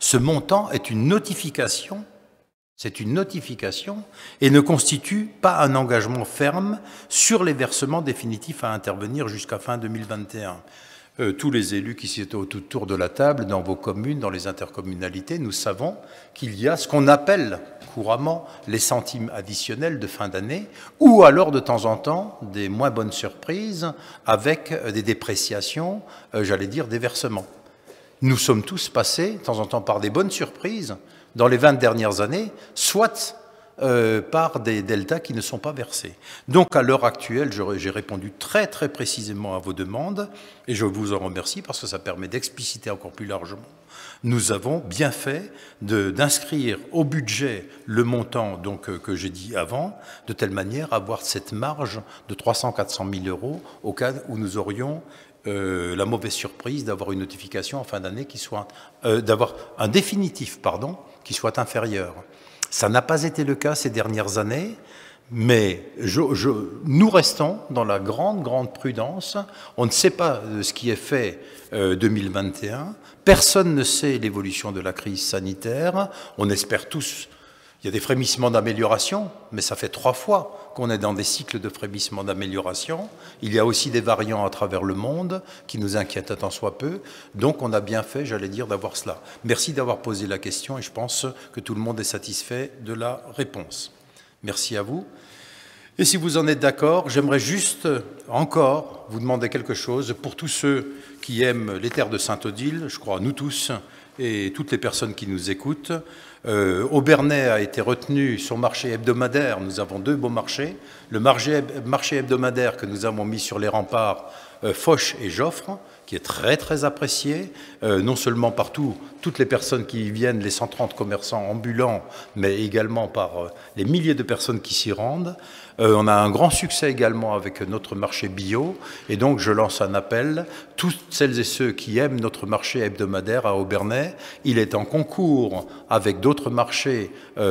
ce montant est une notification. C'est une notification et ne constitue pas un engagement ferme sur les versements définitifs à intervenir jusqu'à fin 2021. Tous les élus qui sont autour de la table, dans vos communes, dans les intercommunalités, nous savons qu'il y a ce qu'on appelle couramment les centimes additionnels de fin d'année, ou alors de temps en temps des moins bonnes surprises avec des dépréciations, j'allais dire des versements. Nous sommes tous passés de temps en temps par des bonnes surprises dans les 20 dernières années, soit par des deltas qui ne sont pas versés. Donc à l'heure actuelle, j'ai répondu très très précisément à vos demandes et je vous en remercie parce que ça permet d'expliciter encore plus largement. Nous avons bien fait d'inscrire au budget le montant donc, que j'ai dit avant, de telle manière à avoir cette marge de 300-400 000 € au cas où nous aurions la mauvaise surprise d'avoir une notification en fin d'année qui soit, d'avoir un définitif, pardon, qui soit inférieur. Ça n'a pas été le cas ces dernières années, mais nous restons dans la grande prudence. On ne sait pas ce qui est fait 2021. Personne ne sait l'évolution de la crise sanitaire. On espère tous. Il y a des frémissements d'amélioration, mais ça fait 3 fois qu'on est dans des cycles de frémissements d'amélioration. Il y a aussi des variants à travers le monde qui nous inquiètent tant soit peu. Donc on a bien fait, j'allais dire, d'avoir cela. Merci d'avoir posé la question et je pense que tout le monde est satisfait de la réponse. Merci à vous. Et si vous en êtes d'accord, j'aimerais juste encore vous demander quelque chose pour tous ceux qui aiment les terres de Saint-Odile, je crois nous tous, et toutes les personnes qui nous écoutent. Aubernais a été retenu sur marché hebdomadaire. Nous avons 2 beaux marchés. Le marché hebdomadaire que nous avons mis sur les remparts Foch et Joffre, qui est très apprécié, non seulement par toutes les personnes qui y viennent, les 130 commerçants ambulants, mais également par les milliers de personnes qui s'y rendent. On a un grand succès également avec notre marché bio, et donc je lance un appel, toutes celles et ceux qui aiment notre marché hebdomadaire à Aubernais, il est en concours avec d'autres marchés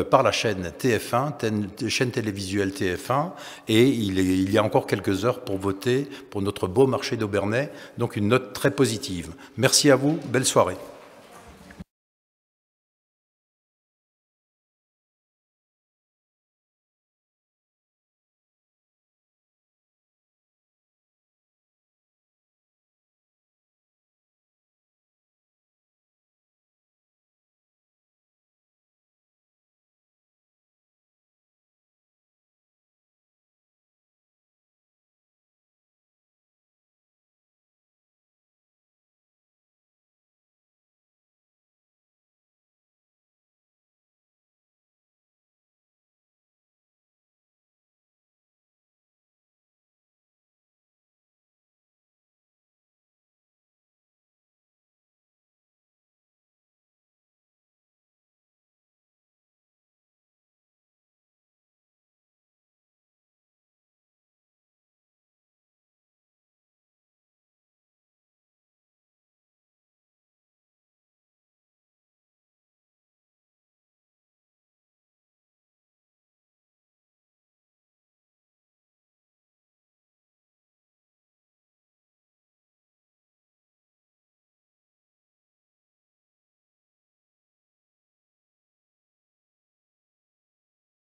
par la chaîne TF1, chaîne télévisuelle TF1, et il y a encore quelques heures pour voter pour notre beau marché d'Aubernais, donc une note très positive. Merci à vous, belle soirée.